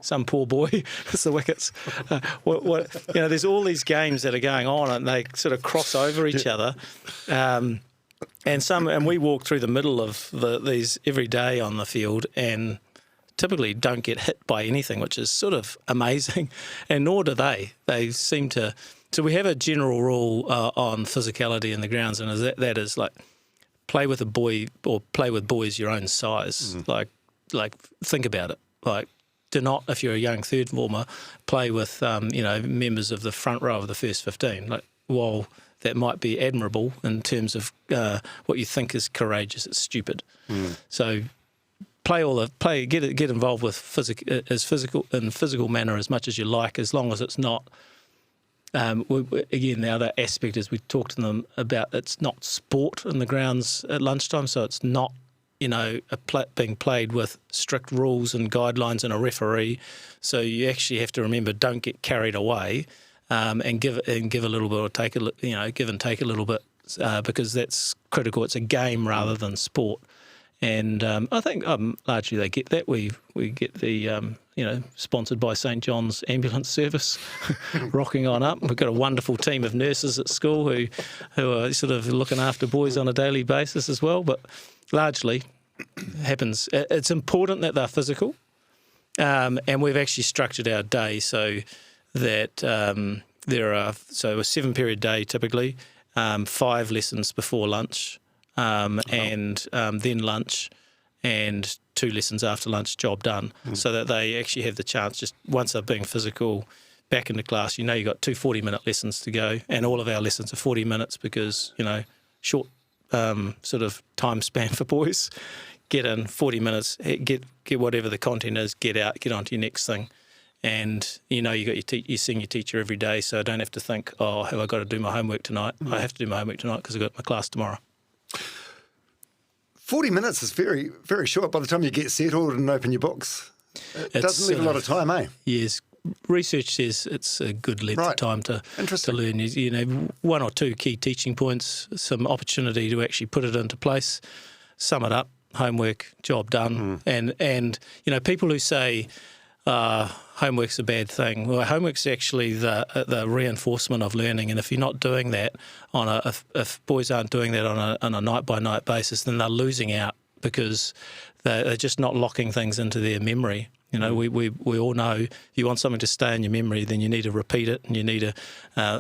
Some poor boy as the wickets. There's all these games that are going on, and they sort of cross over each other. And we walk through the middle of these every day on the field, and typically don't get hit by anything, which is sort of amazing. And nor do they. They seem to. So we have a general rule on physicality in the grounds, and that is like play with a boy or play with boys your own size. Like think about it. Like, do not, if you're a young third former, play with members of the front row of the first 15. Like, while that might be admirable in terms of what you think is courageous, it's stupid. So get involved with physical manner as much as you like, as long as it's not. Again, the other aspect is we talked to them about it's not sport in the grounds at lunchtime, so it's not being played with strict rules and guidelines and a referee. So you actually have to remember, don't get carried away, and give a little bit, or give and take a little bit, because that's critical. It's a game rather than sport. And I think largely they get that. We get the sponsored by St John's Ambulance Service rocking on up. We've got a wonderful team of nurses at school who are sort of looking after boys on a daily basis as well. But largely happens. It's important that they're physical, and we've actually structured our day so that there are a 7-period day typically, 5 lessons before lunch. And then lunch, and 2 lessons after lunch, job done, so that they actually have the chance, just once they're being physical, back into class, you've got 2 40-minute lessons to go, and all of our lessons are 40 minutes because, short sort of time span for boys. Get in 40 minutes, get whatever the content is, get out, get on to your next thing. And you got you're seeing your teacher every day, so I don't have to think, have I got to do my homework tonight? I have to do my homework tonight because I've got my class tomorrow. 40 minutes is very, very short by the time you get settled and open your books. It doesn't leave a lot of time, eh? Yes, research says it's a good length of time to learn. You know, 1 or 2 key teaching points, some opportunity to actually put it into place, sum it up, homework, job done. And you know, people who say homework's a bad thing, well, homework's actually the reinforcement of learning. And if you're not doing that if boys aren't doing that on a night-by-night basis, then they're losing out because they're just not locking things into their memory. You know, we all know if you want something to stay in your memory, then you need to repeat it and you need to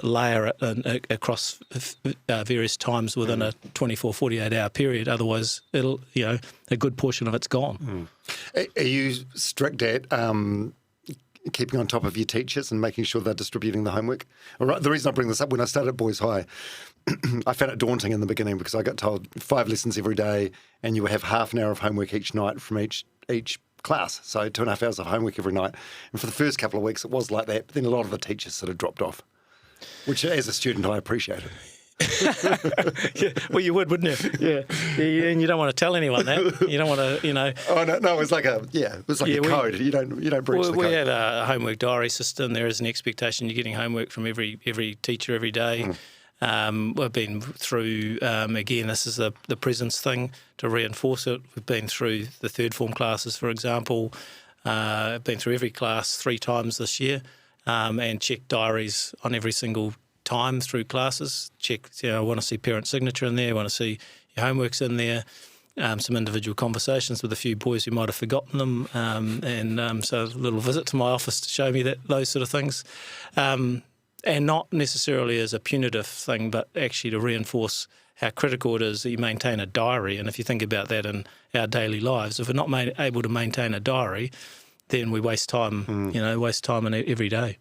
layer it across various times within a 24, 48-hour period. Otherwise, it'll, you know, a good portion of it's gone. Are you strict at keeping on top of your teachers and making sure they're distributing the homework? All right, the reason I bring this up, when I started at Boys High, I found it daunting in the beginning because I got told 5 lessons every day and you would have half an hour of homework each night from each class, so 2.5 hours of homework every night. And for the first couple of weeks it was like that, but then a lot of the teachers sort of dropped off, which as a student I appreciated. Yeah, well, you would, wouldn't you? Yeah, and you don't want to tell anyone that. You don't want to, you know. Oh no, it was like a code. You don't breach the code. We had a homework diary system. There is an expectation you're getting homework from every teacher every day. We've been through, again, this is the presence thing to reinforce it. We've been through the third form classes, for example. I've been through every class 3 times this year and checked diaries on every single time through classes. Check, I want to see parent signature in there, I want to see your homework's in there, some individual conversations with a few boys who might have forgotten them, and so a little visit to my office to show me those sort of things. And not necessarily as a punitive thing, but actually to reinforce how critical it is that you maintain a diary. And if you think about that in our daily lives, if we're not able to maintain a diary, then we waste time, waste time in every day.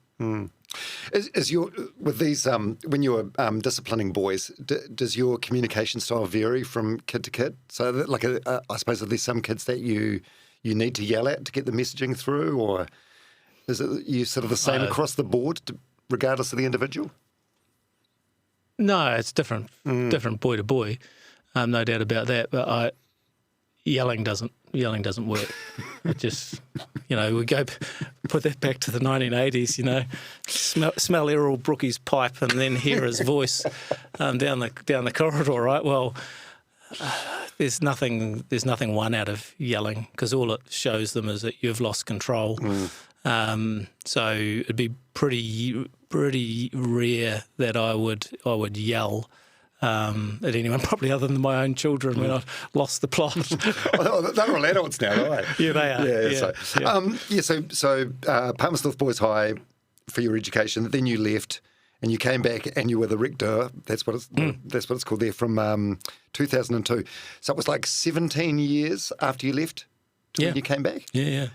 Is your with these when you're disciplining boys, does your communication style vary from kid to kid? So, that, I suppose, are there some kids that you need to yell at to get the messaging through, or is it you sort of the same across the board, regardless of the individual? No, it's different boy to boy, no doubt about that. But yelling doesn't work. It just, we go put that back to the 1980s. Smell Errol Brookie's pipe and then hear his voice down the corridor. Right? Well, there's nothing won out of yelling because all it shows them is that you've lost control. So it'd be pretty rare that I would yell at anyone, probably other than my own children when I've lost the plot. They're all adults now, right? Yeah, they are. So Palmerston Boys High for your education. Then you left and you came back and you were the rector. That's what it's called there from 2002. So it was like 17 years after you left when you came back. Yeah.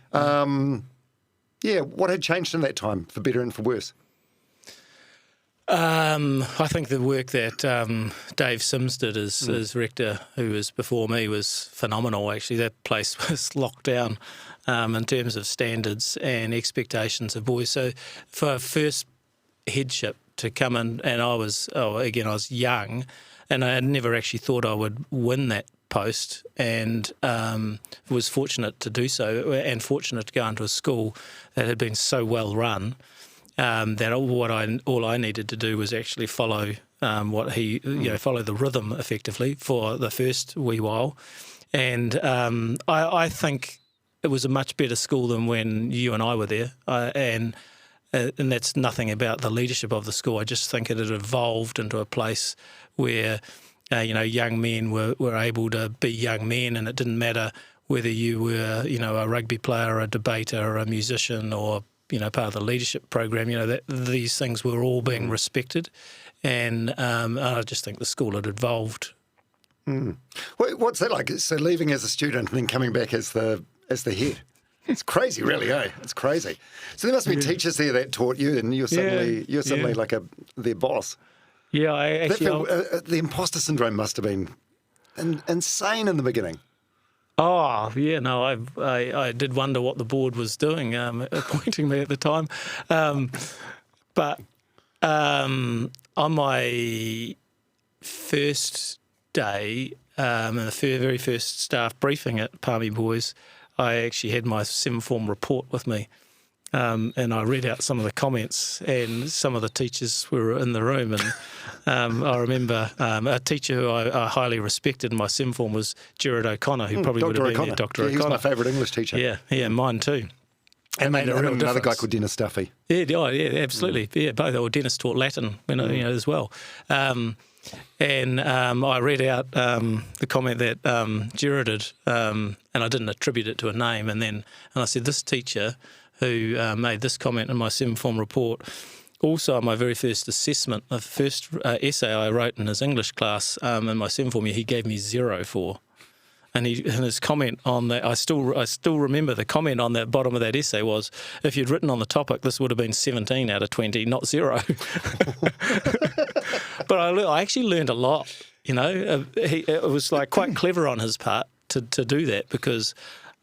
What had changed in that time, for better and for worse? I think the work that Dave Sims did as rector, who was before me, was phenomenal. Actually, that place was locked down in terms of standards and expectations of boys. So for first headship to come in, and I was young, and I had never actually thought I would win that post, and was fortunate to do so, and fortunate to go into a school that had been so well run. That all I needed to do was actually follow follow the rhythm effectively for the first wee while, and I think it was a much better school than when you and I were there, and that's nothing about the leadership of the school. I just think it had evolved into a place where young men were able to be young men, and it didn't matter whether you were a rugby player, a debater, a musician, or part of the leadership program, that these things were all being respected, and I just think the school had evolved. What's that like? So leaving as a student and then coming back as the head. It's crazy, really, eh? It's crazy. So there must be teachers there that taught you, and you're suddenly like their boss. Yeah, the imposter syndrome must have been insane in the beginning. Oh, yeah, no, I did wonder what the board was doing, appointing me at the time. But on my first day, in the very first staff briefing at Palmy Boys, I actually had my 7th form report with me. and I read out some of the comments, and some of the teachers were in the room. And I remember a teacher who I highly respected in my sim form was Gerard O'Connor, who probably would have been there, Dr. O'Connor. He was my favourite English teacher. Yeah, mine too. And made a real difference. Another guy called Dennis Duffy. Yeah, absolutely. Yeah, both. Or Dennis taught Latin, as well. And I read out the comment that Gerard did, and I didn't attribute it to a name. And I said, this teacher who made this comment in my sim form report, also on my very first assessment, the first essay I wrote in his English class in my sim form year, he gave me 0 for. And his comment on that, I still remember the comment on the bottom of that essay was, if you'd written on the topic, this would have been 17 out of 20, not 0. But I actually learned a lot, It was like quite clever on his part to do that, because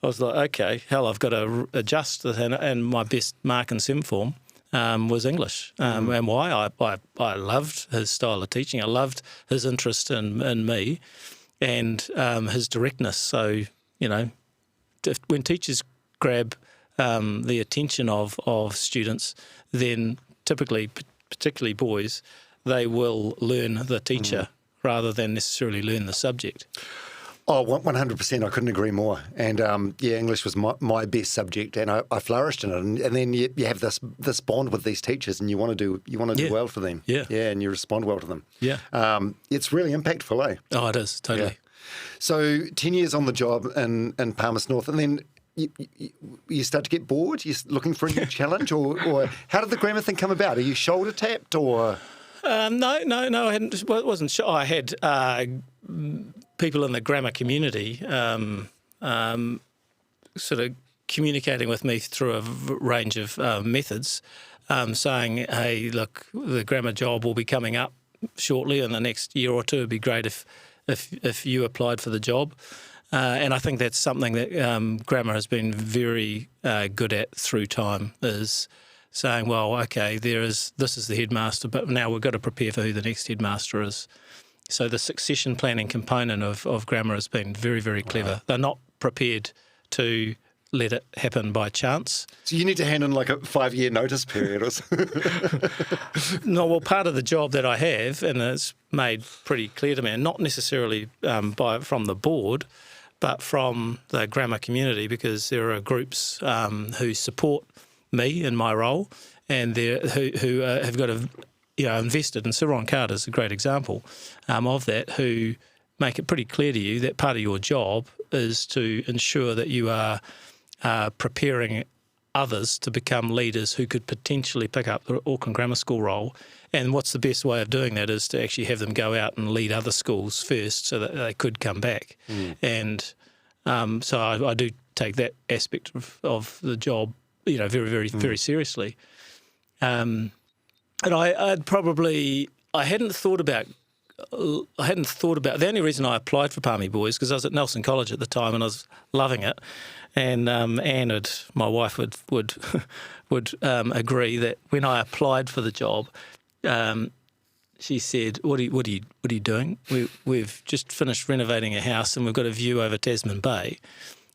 I was like, okay, hell, I've got to adjust. And my best mark in sim form was English. And why? I loved his style of teaching. I loved his interest in me. And his directness. So, when teachers grab the attention of students, then typically, particularly boys, they will learn the teacher rather than necessarily learn the subject. Oh, 100%. I couldn't agree more. And English was my best subject, and I flourished in it. And then you have this bond with these teachers, and you want to do well for them. Yeah, and you respond well to them. Yeah, it's really impactful, eh? Oh, it is totally. Yeah. So 10 years on the job in Palmerston North, and then you start to get bored. You're looking for a new challenge, or how did the grammar thing come about? Are you shoulder tapped, or? No. I hadn't. Well, it wasn't sure. I had people in the grammar community sort of communicating with me through a range of methods, saying, hey, look, the grammar job will be coming up shortly in the next year or two. It'd be great if you applied for the job. And I think that's something that grammar has been very good at through time, is saying, well, okay, this is the headmaster, but now we've got to prepare for who the next headmaster is. So the succession planning component of grammar has been very, very clever. Right. They're not prepared to let it happen by chance. So you need to hand in like a 5-year notice period or something? No, well, part of the job that I have, and it's made pretty clear to me, and not necessarily from the board, but from the grammar community, because there are groups who support me in my role, and who have got invested, and Sir Ron Carter is a great example of that, who make it pretty clear to you that part of your job is to ensure that you are preparing others to become leaders who could potentially pick up the Auckland Grammar School role. And what's the best way of doing that is to actually have them go out and lead other schools first so that they could come back. And so I do take that aspect of the job, very, very, very seriously. And I hadn't thought about the only reason I applied for Palmy Boys, because I was at Nelson College at the time and I was loving it, and Anne, my wife, would agree that when I applied for the job, she said, "What are you doing? We've just finished renovating a house and we've got a view over Tasman Bay,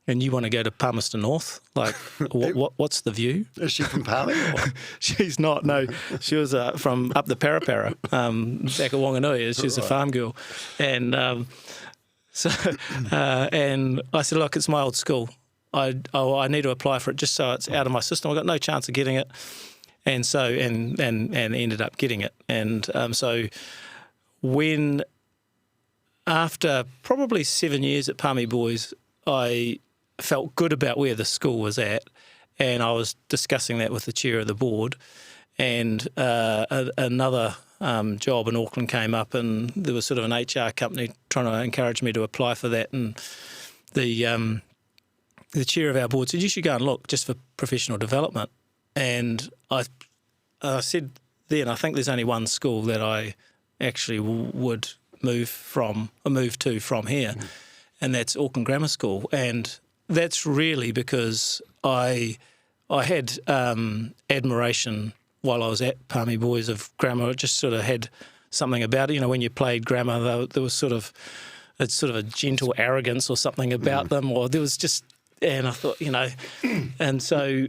and you want to go to Palmerston North? Like, what's the view?" Is she from Palmy? She's not, no. She was from up the Parapara, back at Wanganui. She was a farm girl. And and I said, look, it's my old school. I need to apply for it just so it's out of my system. I've got no chance of getting it. And so, and ended up getting it. And so when, after probably 7 years at Palmy Boys, I felt good about where the school was at, and I was discussing that with the chair of the board, and another job in Auckland came up, and there was sort of an HR company trying to encourage me to apply for that, and the chair of our board said, you should go and look just for professional development. And I said then, I think there's only one school that I actually would move to from here, and that's Auckland Grammar School. And that's really because I had admiration while I was at Palmy Boys of grammar. It just sort of had something about it. When you played grammar, there was sort of a gentle arrogance or something about them, or there was just, and I thought, and so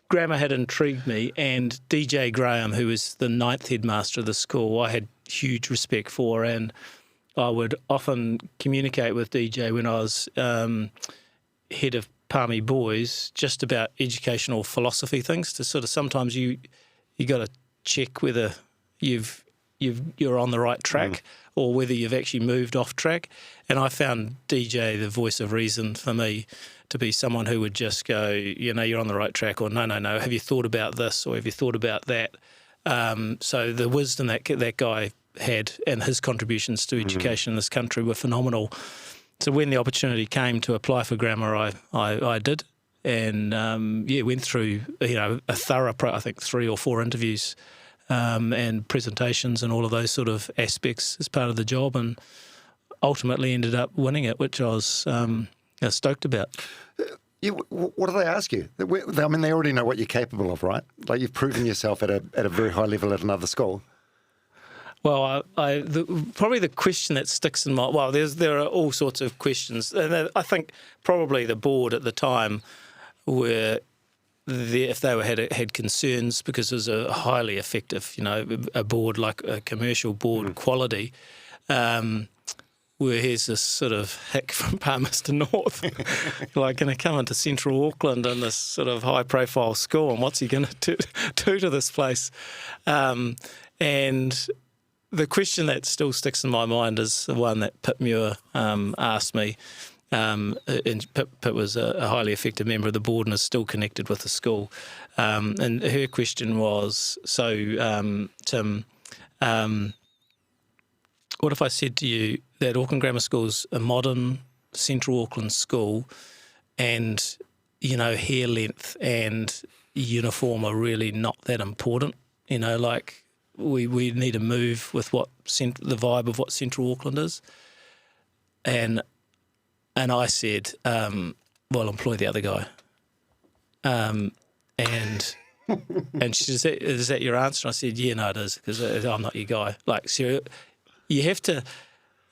grammar had intrigued me, and DJ Graham, who was the 9th headmaster of the school, I had huge respect for, and I would often communicate with DJ when I was head of Palmy Boys just about educational philosophy things. To sort of sometimes you got to check whether you're on the right track or whether you've actually moved off track. And I found DJ, the voice of reason for me, to be someone who would just go, you're on the right track, or no, have you thought about this, or have you thought about that? So the wisdom that guy had and his contributions to education in this country were phenomenal. So when the opportunity came to apply for Grammar, I did, and went through a thorough, I think 3 or 4 interviews and presentations and all of those sort of aspects as part of the job, and ultimately ended up winning it, which I was stoked about. What do they ask you? I mean, they already know what you're capable of, right? Like, you've proven yourself at a very high level at another school. Well, probably the question that sticks in my... Well, there are all sorts of questions. And I think probably the board at the time were... if they had concerns, because it was a highly effective, a board, like a commercial board quality, where here's this sort of hick from Palmerston North, like going to come into central Auckland in this sort of high-profile school, and what's he going to do to this place? And the question that still sticks in my mind is the one that Pip Muir asked me. And Pip was a highly effective member of the board and is still connected with the school. And her question was, so, Tim, what if I said to you that Auckland Grammar School's a modern central Auckland school, and, hair length and uniform are really not that important? Like we need to move with the vibe of what central Auckland is. And I said, well, employ the other guy. And she said, is that your answer? And I said, yeah, no, it is, because I'm not your guy. Like, so you have to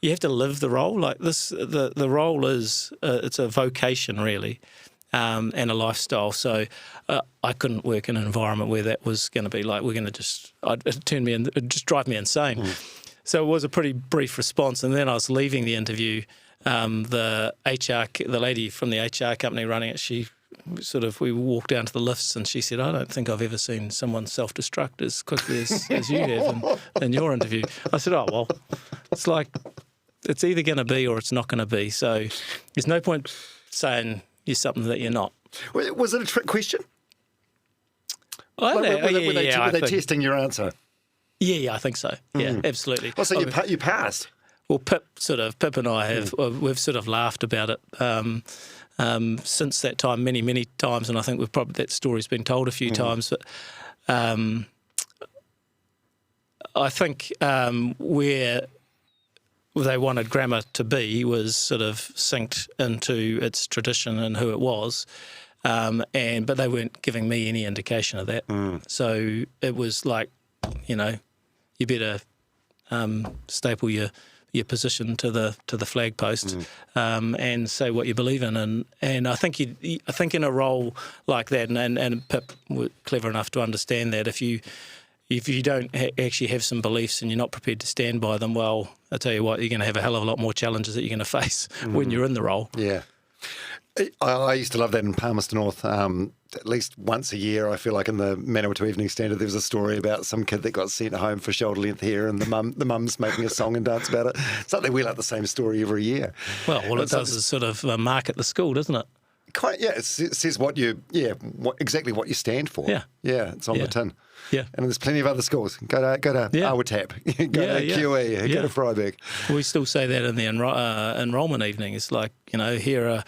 live the role. Like this, the role is, it's a vocation really, and a lifestyle. So I couldn't work in an environment where that was going to be like, it'd just drive me insane. So it was a pretty brief response. And then I was leaving the interview. The lady from the HR company running it, we walked down to the lifts, and she said, I don't think I've ever seen someone self-destruct as quickly as you have in your interview. I said, oh, well, it's like, it's either going to be or it's not going to be. So there's no point saying you're something that you're not. Was it a trick question? Were they testing your answer? Yeah, I think so. Yeah, absolutely. Well, so you passed. Well, Pip and I we've sort of laughed about it since that time, many, many times, and I think that story's been told a few times. But I think where they wanted Grammar to be was sort of synced into its tradition and who it was, but they weren't giving me any indication of that. So it was like, you better staple your position to the flag post and say what you believe in, and I think in a role like that, and Pip was clever enough to understand that if you don't actually have some beliefs and you're not prepared to stand by them, well, I tell you what, you're going to have a hell of a lot more challenges that you're going to face when you're in the role. Yeah. I used to love that in Palmerston North. At least once a year, I feel like in the Manawatu Evening Standard, there was a story about some kid that got sent home for shoulder-length hair, and the mum's making a song and dance about it. It's like they wheel out the same story every year. Well, all it does is sort of market the school, doesn't it? It says exactly what you stand for. Yeah, it's on the tin. Yeah, and there's plenty of other schools. Go to Awatap, go to QE, go to Freiburg. We still say that in the enrolment evening. It's like, here are,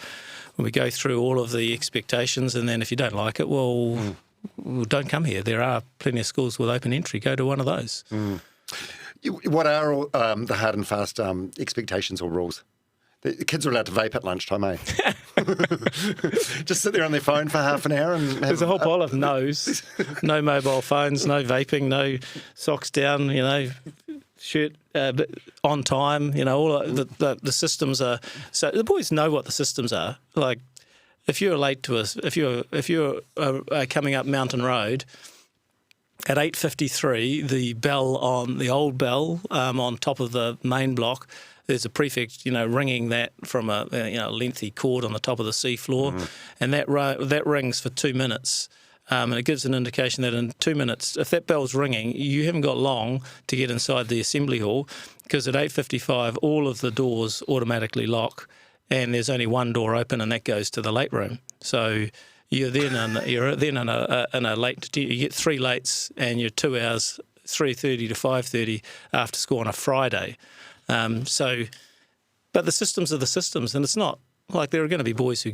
when we go through all of the expectations, and then if you don't like it, well, don't come here. There are plenty of schools with open entry. Go to one of those. What are the hard and fast expectations or rules? The kids are allowed to vape at lunchtime, eh? Just sit there on their phone for half an hour and there's a whole pile of no's. No mobile phones, no vaping, no socks down, shirt on time, all the systems are. So the boys know what the systems are. Like, if you're late to us, if you're coming up Mountain Road at 8:53, the old bell on top of the main block, there's a prefect, ringing that from a lengthy cord on the top of the seafloor, and that rings for 2 minutes. And it gives an indication that in 2 minutes, if that bell's ringing, you haven't got long to get inside the assembly hall, because at 8:55, all of the doors automatically lock, and there's only one door open, and that goes to the late room. So you're then in a late. You get 3 lates, and you're 2 hours, 3:30 to 5:30 after school on a Friday. But the systems are the systems, and it's not like there are going to be boys who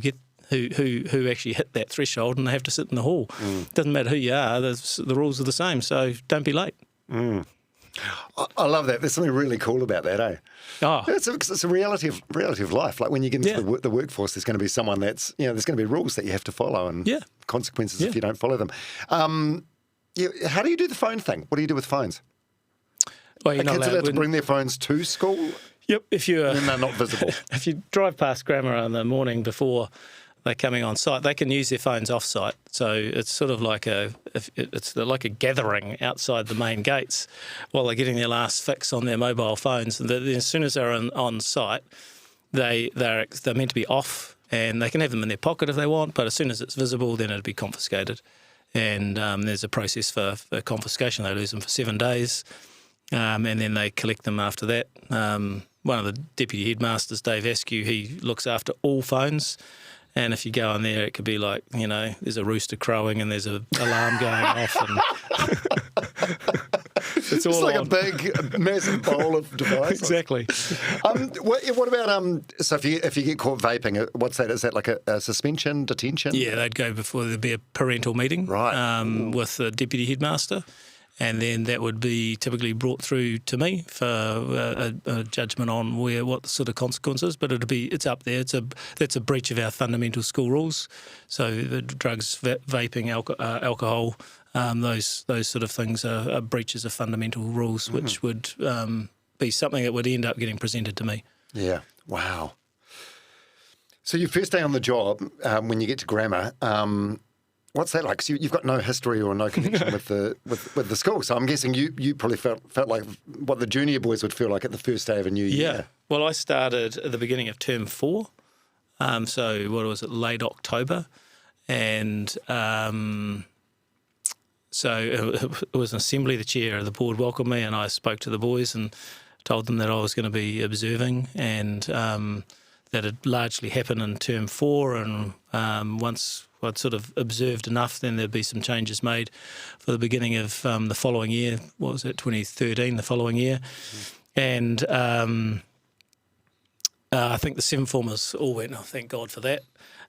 actually hit that threshold and they have to sit in the hall. Doesn't matter who you are, the rules are the same, so don't be late. I love that. There's something really cool about that, eh? Oh. It's a reality of life. Like when you get into the workforce, there's going to be someone there's going to be rules that you have to follow and consequences if you don't follow them. How do you do the phone thing? What do you do with phones? Well, you're Are not kids allowed to bring their phones to school? Yep. And they're not visible. If you drive past Gammar in the morning before they're coming on site, they can use their phones off site. So it's sort of like a gathering outside the main gates while they're getting their last fix on their mobile phones. And then as soon as they're on site, they're meant to be off, and they can have them in their pocket if they want. But as soon as it's visible, then it'll be confiscated. And there's a process for confiscation. They lose them for 7 days, and then they collect them after that. One of the deputy headmasters, Dave Askew, he looks after all phones. And if you go in there, it could be like, there's a rooster crowing and there's an alarm going off. And it's all like on. a big, massive bowl of devices. Exactly. What about, so if you get caught vaping, what's that? Is that like a suspension, detention? Yeah, they'd go before there'd be a parental meeting with the deputy headmaster. And then that would be typically brought through to me for a judgment on what sort of consequences. But it's up there. That's a breach of our fundamental school rules. So the drugs, vaping, alcohol, those sort of things are breaches of fundamental rules, which would be something that would end up getting presented to me. Yeah. Wow. So your first day on the job, when you get to Gammar, what's that like? So you've got no history or no connection with the school. So I'm guessing you probably felt like what the junior boys would feel like at the first day of a new year. Yeah. Well, I started at the beginning of term 4. So what was it, late October. And so it was an assembly. The chair of the board welcomed me, and I spoke to the boys and told them that I was going to be observing, and that had largely happened in term 4. And once I'd sort of observed enough, then there'd be some changes made for the beginning of the following year. What was it, 2013, the following year. And I think the 7 formers all went, oh, thank God for that.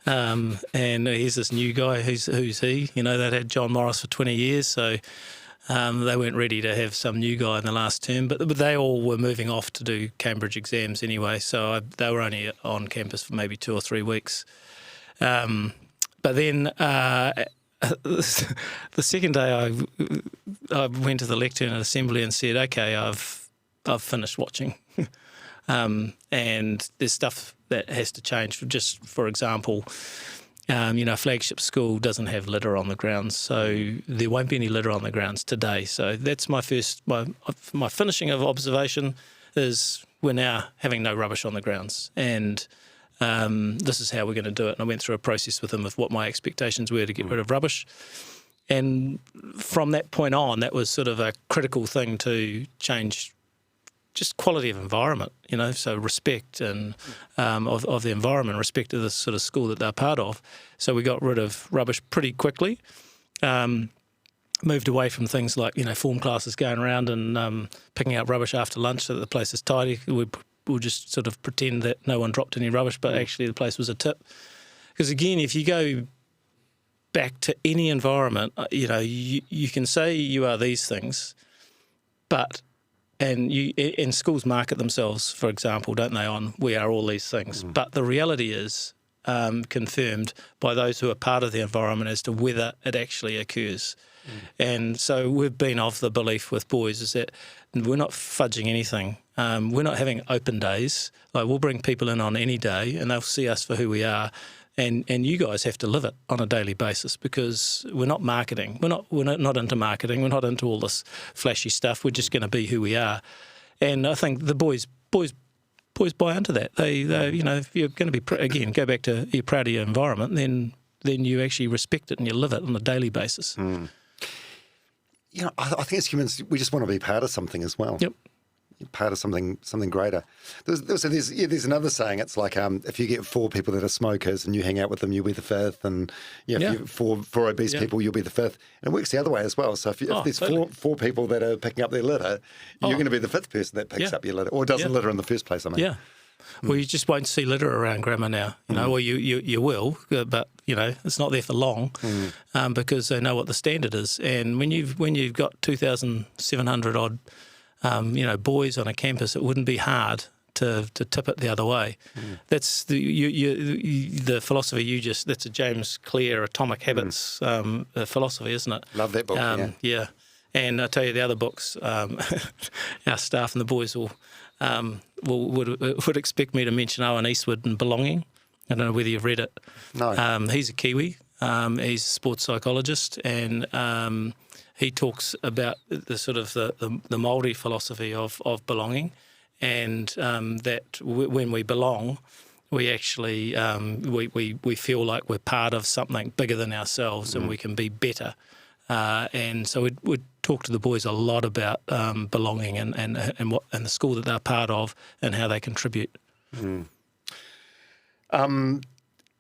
And here's this new guy, who's he? They'd had John Morris for 20 years, so they weren't ready to have some new guy in the last term. But they all were moving off to do Cambridge exams anyway, so they were only on campus for maybe 2 or 3 weeks. But then the second day I went to the lectern at assembly and said, okay, I've finished watching. And there's stuff that has to change. Just for example, flagship school doesn't have litter on the grounds, so there won't be any litter on the grounds today. So that's my finishing of observation is we're now having no rubbish on the grounds, and this is how we're going to do it. And I went through a process with them of what my expectations were to get rid of rubbish. And from that point on, that was sort of a critical thing to change just quality of environment, so respect and of the environment, respect of the sort of school that they're part of. So we got rid of rubbish pretty quickly, moved away from things like, form classes going around and picking up rubbish after lunch so that the place is tidy. We'll just sort of pretend that no one dropped any rubbish, but actually the place was a tip. Because again, if you go back to any environment, you can say you are these things, and schools market themselves, for example, don't they, on we are all these things. But the reality is confirmed by those who are part of the environment as to whether it actually occurs. And so we've been of the belief with boys is that we're not fudging anything. We're not having open days. Like, we'll bring people in on any day and they'll see us for who we are. and you guys have to live it on a daily basis, because we're not marketing. We're not into marketing. We're not into all this flashy stuff. We're just going to be who we are. And I think the boys buy into that. They you know, if you're going to be, again, go back to you're proud of your environment, then you actually respect it and you live it on a daily basis. You know, I think as humans, we just want to be part of something as well. Yep. Part of something greater. There's another saying. It's like if you get 4 people that are smokers and you hang out with them, you'll be the 5th, and if you four obese people, you'll be the 5th. And it works the other way as well. So if there's totally. four people that are picking up their litter, you're going to be the 5th person that picks up your litter, or doesn't litter in the first place. I mean, yeah. Well, you just won't see litter around Grammar now, you know, or you will, but, you know, it's not there for long because they know what the standard is. And when you've got 2,700 odd, you know, boys on a campus, it wouldn't be hard to tip it the other way. That's the philosophy that's a James Clear Atomic Habits philosophy, isn't it? Love that book, yeah. And I tell you, the other books, our staff and the boys would expect me to mention Owen Eastwood and Belonging. I don't know whether you've read it. No. He's a Kiwi. He's a sports psychologist, and he talks about the sort of the Māori philosophy of belonging, and that when we belong, we actually we feel like we're part of something bigger than ourselves, and we can be better. And so we'd talk to the boys a lot about belonging and the school that they're part of and how they contribute.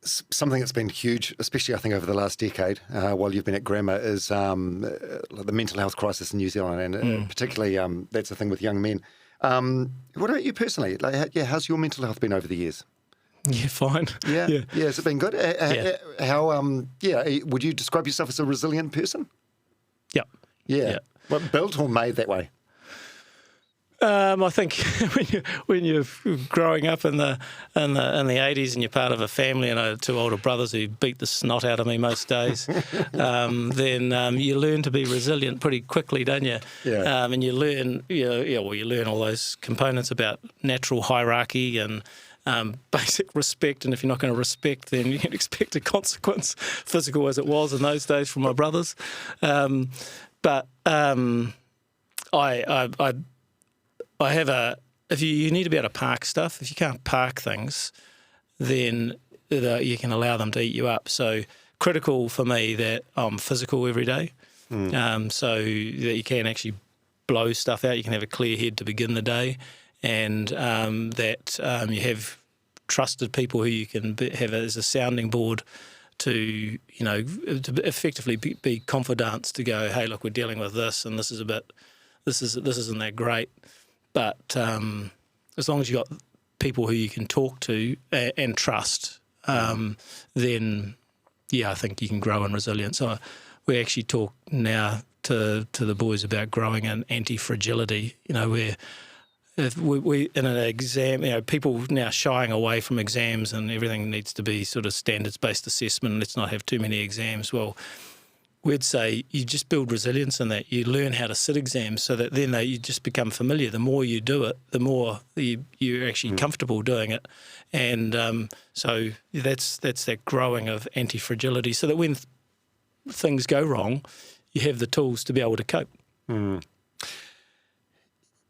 Something that's been huge, especially I think over the last decade, while you've been at Grammar, is the mental health crisis in New Zealand, and particularly that's the thing with young men. What about you personally? Like, how's your mental health been over the years? Yeah, fine. Yeah. Has it been good? How? Would you describe yourself as a resilient person? Yep. Yeah. Well, built or made that way? I think when you're growing up in the 80s and you're part of a family, and I had 2 older brothers who beat the snot out of me most days, then you learn to be resilient pretty quickly, don't you? Yeah. And you learn, you learn all those components about natural hierarchy and basic respect, and if you're not going to respect, then you can expect a consequence, physical as it was in those days from my brothers. But I have if you need to be able to park stuff. If you can't park things, then you can allow them to eat you up. So critical for me that I'm physical every day, so that you can actually blow stuff out. You can have a clear head to begin the day, and that you have trusted people who you can have as a sounding board to effectively be confidants to go, hey, look, we're dealing with this, and this isn't that great. But as long as you've got people who you can talk to and trust, then, I think you can grow in resilience. So we actually talk now to the boys about growing in anti-fragility, where if we in an exam, people now shying away from exams and everything needs to be sort of standards-based assessment, let's not have too many exams. Well, we'd say you just build resilience in that. You learn how to sit exams so that then you just become familiar. The more you do it, the more you're actually comfortable doing it. And so that's that growing of anti-fragility, so that when things go wrong, you have the tools to be able to cope.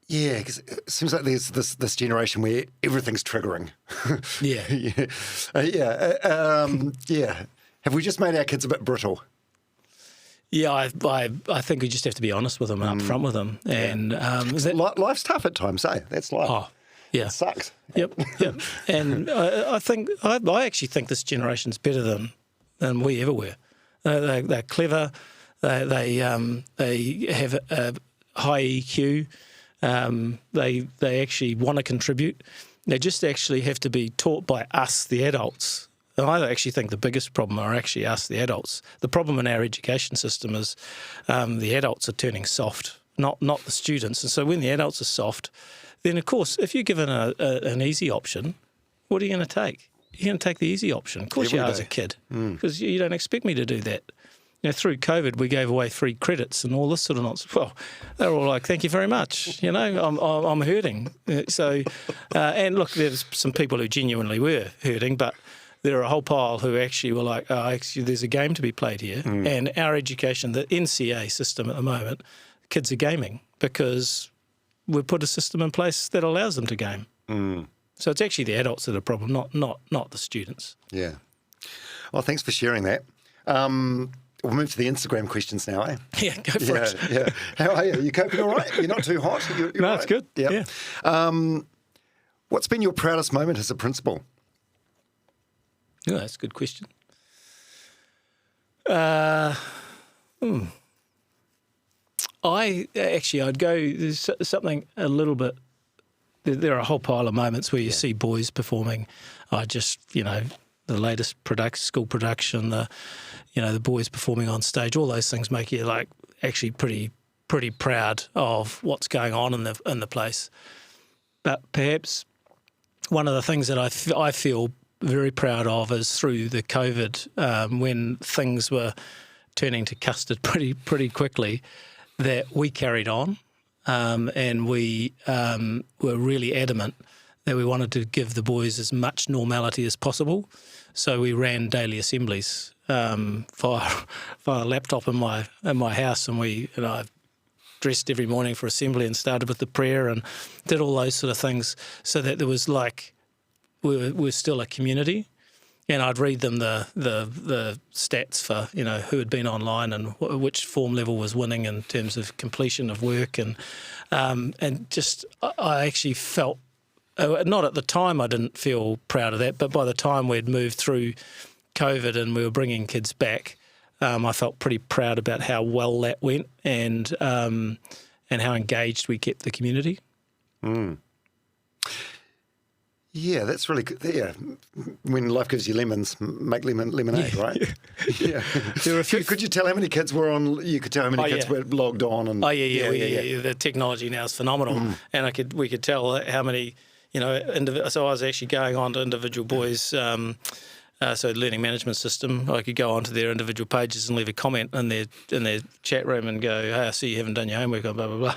Yeah, because it seems like there's this generation where everything's triggering. Have we just made our kids a bit brittle? Yeah, I think we just have to be honest with them and upfront with them. And life's tough at times, eh? That's life. Oh, yeah. It sucks. Yep. And I actually think this generation's better than we ever were. They're clever. They have a high EQ. They actually want to contribute. They just actually have to be taught by us, the adults. And I actually think the biggest problem are actually us, the adults. The problem in our education system is the adults are turning soft, not the students. And so when the adults are soft, then of course, if you're given an easy option, what are you going to take? You're going to take the easy option. Of course you are as a kid, because you don't expect me to do that. Through COVID, we gave away free credits and all this sort of nonsense. Well, they were all like, "Thank you very much." I'm hurting. So, and look, there's some people who genuinely were hurting, but there are a whole pile who actually were like, oh, actually, there's a game to be played here. And our education, the NCA system at the moment, kids are gaming because we've put a system in place that allows them to game. So it's actually the adults that are the problem, not the students. Yeah. Well, thanks for sharing that. We'll move to the Instagram questions now, eh? Yeah, go for it. Yeah. How are you? You coping all right? You're not too hot? You're No, right? it's good. Yeah. What's been your proudest moment as a principal? Yeah, that's a good question. I'd go, there's something a little bit, there are a whole pile of moments where you see boys performing. The latest school production, the boys performing on stage, all those things make you like actually pretty proud of what's going on in the place. But perhaps one of the things that I feel very proud of is through the COVID, when things were turning to custard pretty quickly, that we carried on and we were really adamant that we wanted to give the boys as much normality as possible. So we ran daily assemblies via a laptop in my house, and I dressed every morning for assembly and started with the prayer and did all those sort of things, so that there was like we're still a community. And I'd read them the stats for who had been online and which form level was winning in terms of completion of work, and just I actually felt, not at the time I didn't feel proud of that, but by the time we'd moved through COVID and we were bringing kids back, I felt pretty proud about how well that went and how engaged we kept the community. Yeah, that's really good. Yeah, when life gives you lemons, make lemonade, right? Yeah. There were a few. Could you tell how many kids were on? You could tell how many kids were logged on. And The technology now is phenomenal, and we could tell how many. So I was actually going on to individual boys. So learning management system, I could go onto their individual pages and leave a comment in their chat room and go, hey, I see you haven't done your homework, blah, blah, blah.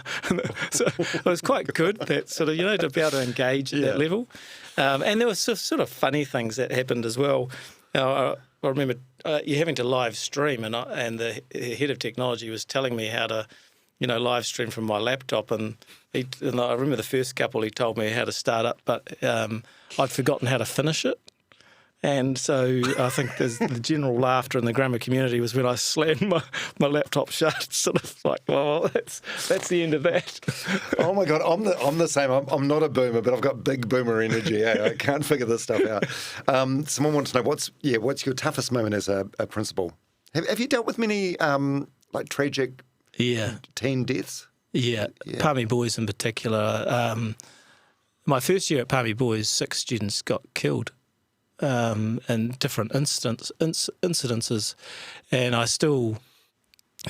So it was quite good, that sort of, to be able to engage at that level. And there were sort of funny things that happened as well. I remember you're having to live stream, and the head of technology was telling me how to, live stream from my laptop. And I remember the first couple he told me how to start up, but I'd forgotten how to finish it. And so I think the general laughter in the grammar community was when I slammed my laptop shut. Sort of like, well, that's the end of that. Oh my God, I'm the same. I'm not a boomer, but I've got big boomer energy. I can't figure this stuff out. Someone wants to know what's your toughest moment as a principal? Have you dealt with many tragic teen deaths? Yeah, Palmy Boys in particular. My first year at Palmy Boys, 6 students got killed. In different incidences, and I still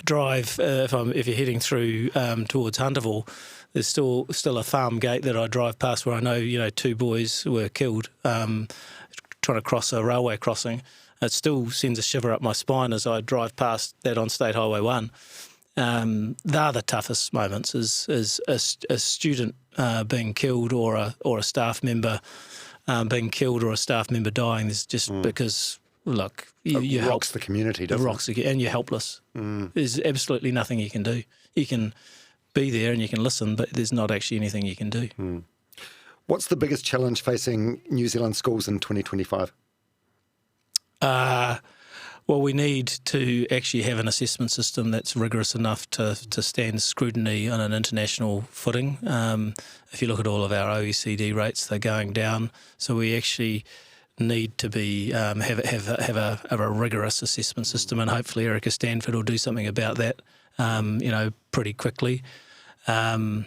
drive if you're heading through towards Hunterville. There's still a farm gate that I drive past where I know 2 boys were killed trying to cross a railway crossing. It still sends a shiver up my spine as I drive past that on State Highway 1. They're the toughest moments: is a student being killed or a staff member. Being killed or a staff member dying is just because, look, you rocks the community, doesn't it? And you're helpless. There's absolutely nothing you can do. You can be there and you can listen, but there's not actually anything you can do. What's the biggest challenge facing New Zealand schools in 2025? Well, we need to actually have an assessment system that's rigorous enough to stand scrutiny on an international footing. If you look at all of our OECD rates, they're going down. So we actually need to be have a rigorous assessment system, and hopefully Erica Stanford will do something about that, pretty quickly. And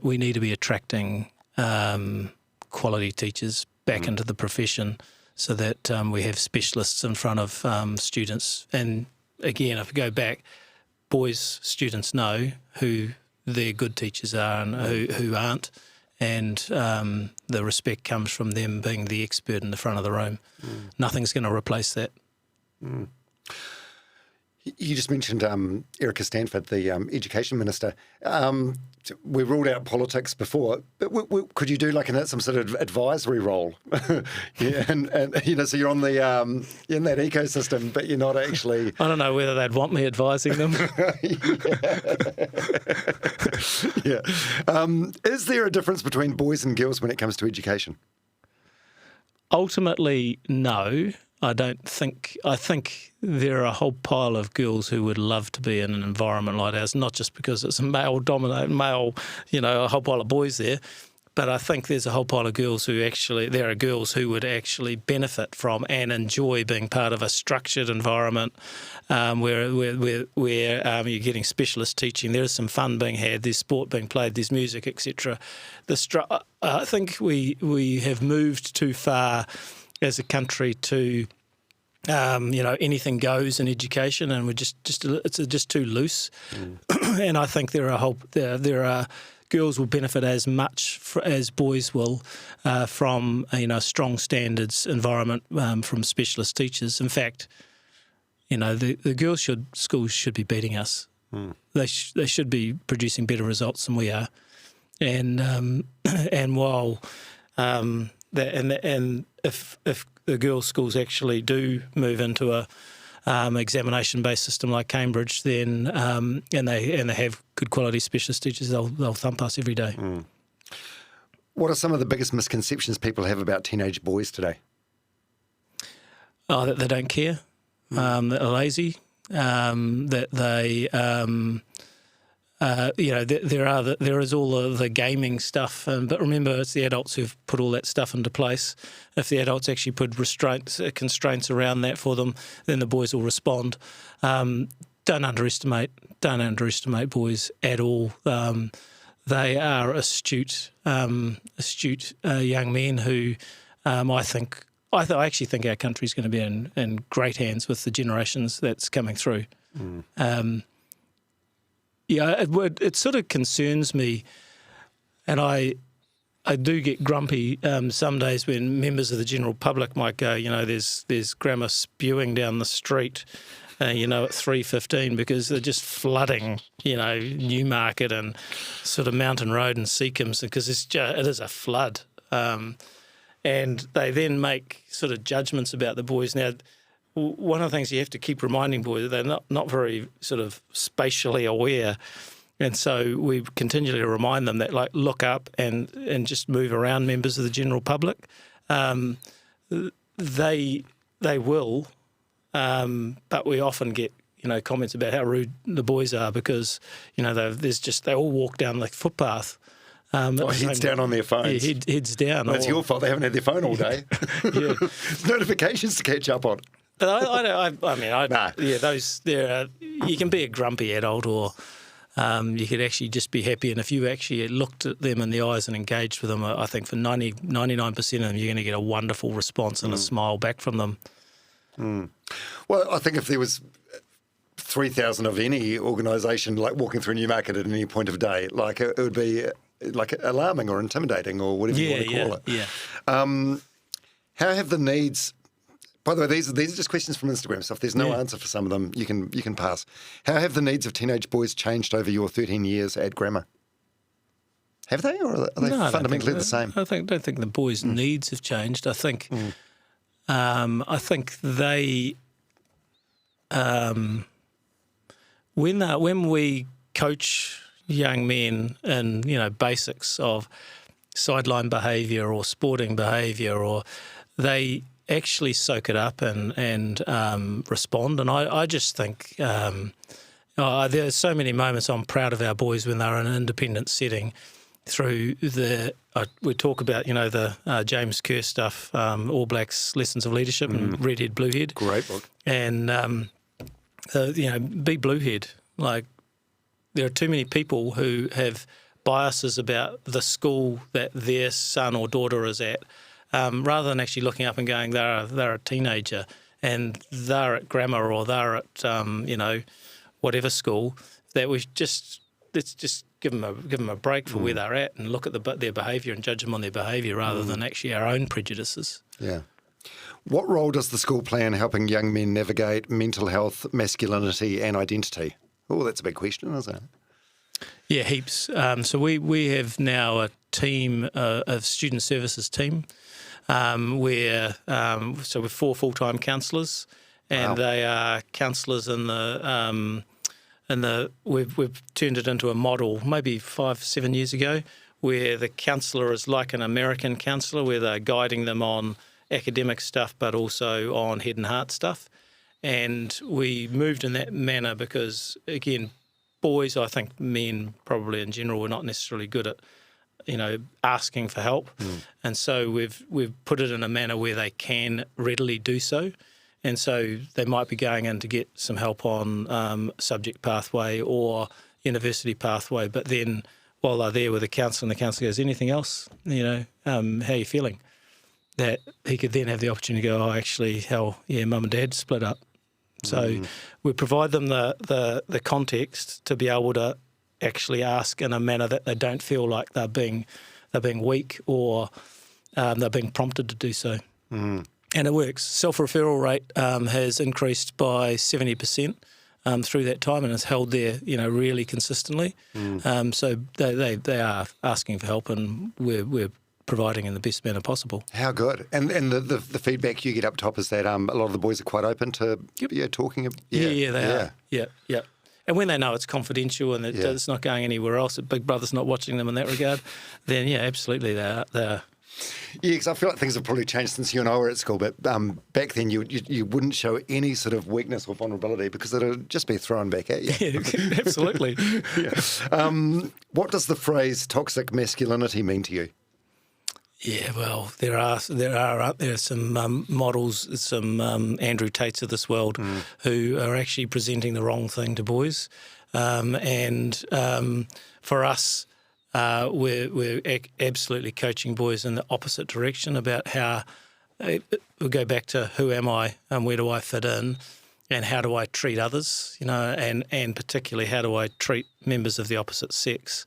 we need to be attracting quality teachers back into the profession, so that we have specialists in front of students. And again, if we go back, students know who their good teachers are and who aren't, and the respect comes from them being the expert in the front of the room. Nothing's going to replace that. You just mentioned Erica Stanford, the Education Minister. We ruled out politics before, but could you do like some sort of advisory role? Yeah, and so you're on the in that ecosystem, but you're not actually. I don't know whether they'd want me advising them. Yeah. Is there a difference between boys and girls when it comes to education? Ultimately, no. I don't think. I think there are a whole pile of girls who would love to be in an environment like ours, not just because it's a male-dominated, a whole pile of boys there, but I think there's a whole pile of girls there are girls who would actually benefit from and enjoy being part of a structured environment where you're getting specialist teaching. There is some fun being had, there's sport being played, there's music, etc. I think we have moved too far as a country to, anything goes in education, and it's just too loose. And I think there are girls will benefit as much as boys will from strong standards environment from specialist teachers. In fact, the girls schools should be beating us. They should be producing better results than we are. And while if the girls' schools actually do move into a examination-based system like Cambridge, then and they have good quality specialist teachers, they'll thump us every day. What are some of the biggest misconceptions people have about teenage boys today? That they don't care, that they're lazy, that they. There is all of the gaming stuff, but remember, it's the adults who've put all that stuff into place. If the adults actually put constraints around that for them, then the boys will respond. Don't underestimate boys at all. They are astute young men who I actually think our country's going to be in great hands with the generations that's coming through. It sort of concerns me, and I do get grumpy some days when members of the general public might go, there's grammar spewing down the street, at 3:15 because they're just flooding, Newmarket and sort of Mountain Road and Seacombs because it is a flood, and they then make sort of judgments about the boys. Now, one of the things you have to keep reminding boys, they're not very sort of spatially aware. And so we continually remind them that, look up and just move around members of the general public. They will, but we often get, comments about how rude the boys are because, they all walk down the footpath. Heads down on their phones. Yeah, heads down. Well, it's your fault. They haven't had their phone all day. Yeah. Notifications to catch up on. But you can be a grumpy adult, or you could actually just be happy. And if you actually looked at them in the eyes and engaged with them, I think for 99% of them, you're going to get a wonderful response and a smile back from them. Well, I think if there was 3,000 of any organisation walking through Newmarket at any point of day, it would be alarming or intimidating or whatever you want to call it. Yeah. How have the needs? By the way, these are just questions from Instagram, so if there's no answer for some of them, you can pass. How have the needs of teenage boys changed over your 13 years at Grammar? Have they, or are they fundamentally the same? I don't think the boys' needs have changed. I think they when we coach young men in basics of sideline behaviour or sporting behaviour, or they actually soak it up and respond. And I just think there's so many moments I'm proud of our boys when they're in an independent setting through we talk about, the James Kerr stuff, All Blacks Lessons of Leadership and Redhead, Bluehead. Great book. And, be Bluehead. There are too many people who have biases about the school that their son or daughter is at, rather than actually looking up and going, they're a teenager and they're at Grammar or they're at, whatever school, that let's just give them a break for where they're at and look at their behaviour and judge them on their behaviour rather than actually our own prejudices. Yeah. What role does the school play in helping young men navigate mental health, masculinity and identity? Oh, that's a big question, isn't it? Yeah, heaps. So we have now a team, a student services team, where so we're 4 full-time counsellors, and Wow. they are counsellors in the we've turned it into a model maybe 5-7 years ago, where the counsellor is like an American counsellor, where they're guiding them on academic stuff, but also on head and heart stuff. And we moved in that manner because, again, boys, I think men probably in general, were not necessarily good at, asking for help. And so we've put it in a manner where they can readily do so. And so they might be going in to get some help on subject pathway or university pathway, but then while they're there with the counsellor, and the counsellor goes, anything else? How are you feeling? That he could then have the opportunity to go, mum and dad split up. So we provide them the context to be able to actually ask in a manner that they don't feel like they're being weak or they're being prompted to do so. And it works. Self-referral rate has increased by 70% through that time and has held there, really consistently. So they are asking for help, and we're providing in the best manner possible. How good. And the feedback you get up top is that a lot of the boys are quite open to talking. Yeah, they are. Yeah. And when they know it's confidential and it's not going anywhere else, that Big Brother's not watching them in that regard, then, absolutely they are. Yeah, because I feel like things have probably changed since you and I were at school, but back then you wouldn't show any sort of weakness or vulnerability because it would just be thrown back at you. Yeah, absolutely. What does the phrase toxic masculinity mean to you? Yeah, well, there are some models, some Andrew Tates of this world who are actually presenting the wrong thing to boys, and for us, we're absolutely coaching boys in the opposite direction about how we go back to who am I and where do I fit in, and how do I treat others, and particularly how do I treat members of the opposite sex,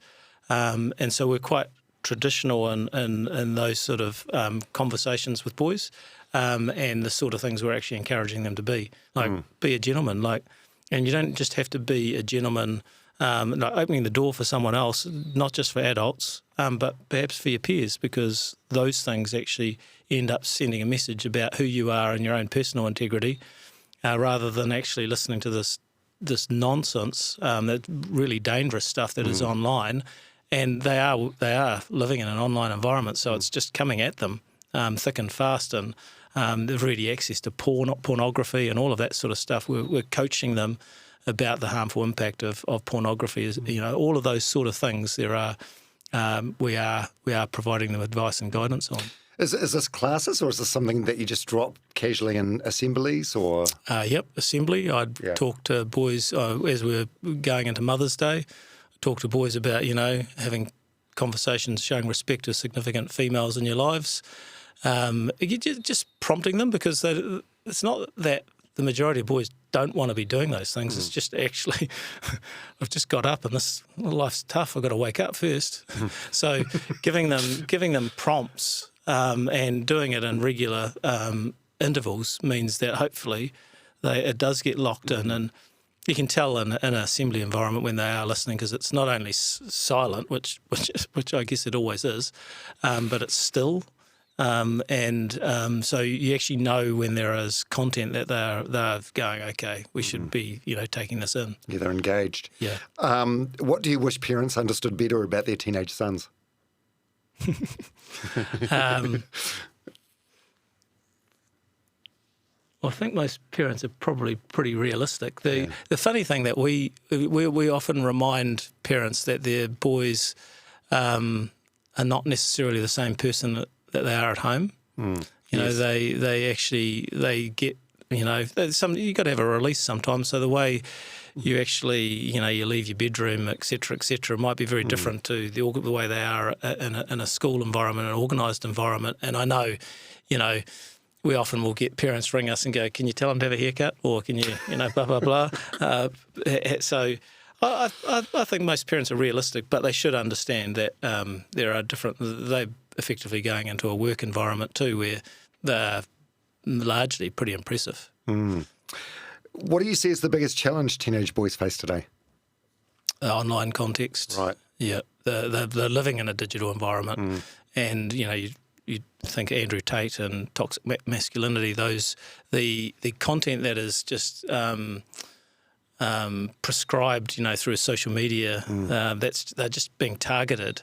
and so we're quite traditional in those sort of conversations with boys, and the sort of things we're actually encouraging them to be. Like, be a gentleman. And you don't just have to be a gentleman, opening the door for someone else, not just for adults, but perhaps for your peers, because those things actually end up sending a message about who you are and your own personal integrity, rather than actually listening to this nonsense, that really dangerous stuff that is online. And they are living in an online environment, so it's just coming at them thick and fast, and they've ready access to pornography and all of that sort of stuff. We're coaching them about the harmful impact of pornography. All of those sort of things. We are providing them advice and guidance on. Is this classes, or is this something that you just drop casually in assemblies? Or Yep, assembly. I'd talk to boys as we're going into Mother's Day. Talk to boys about, having conversations, showing respect to significant females in your lives. Just prompting them, because it's not that the majority of boys don't want to be doing those things. It's just actually, I've just got up and life's tough. I've got to wake up first. So giving them prompts and doing it in regular intervals means that hopefully it does get locked in, and you can tell in an assembly environment when they are listening, because it's not only silent, which I guess it always is, but it's still, so you actually know when there is content that they're going, okay, we should be taking this in. Yeah, they're engaged. Yeah. What do you wish parents understood better about their teenage sons? I think most parents are probably pretty realistic. The funny thing that we often remind parents that their boys are not necessarily the same person that they are at home. They get you got to have a release sometimes. So the way you actually you leave your bedroom, etc., might be very different to the way they are in a school environment, an organised environment. And I know, we often will get parents ring us and go, can you tell them to have a haircut, or can you, blah, blah, blah. So I think most parents are realistic, but they should understand that they're effectively going into a work environment too, where they're largely pretty impressive. What do you see as the biggest challenge teenage boys face today? Online context. Right. Yeah, they're living in a digital environment, and you think Andrew Tate and toxic masculinity. The content that is just prescribed, through social media. They're just being targeted.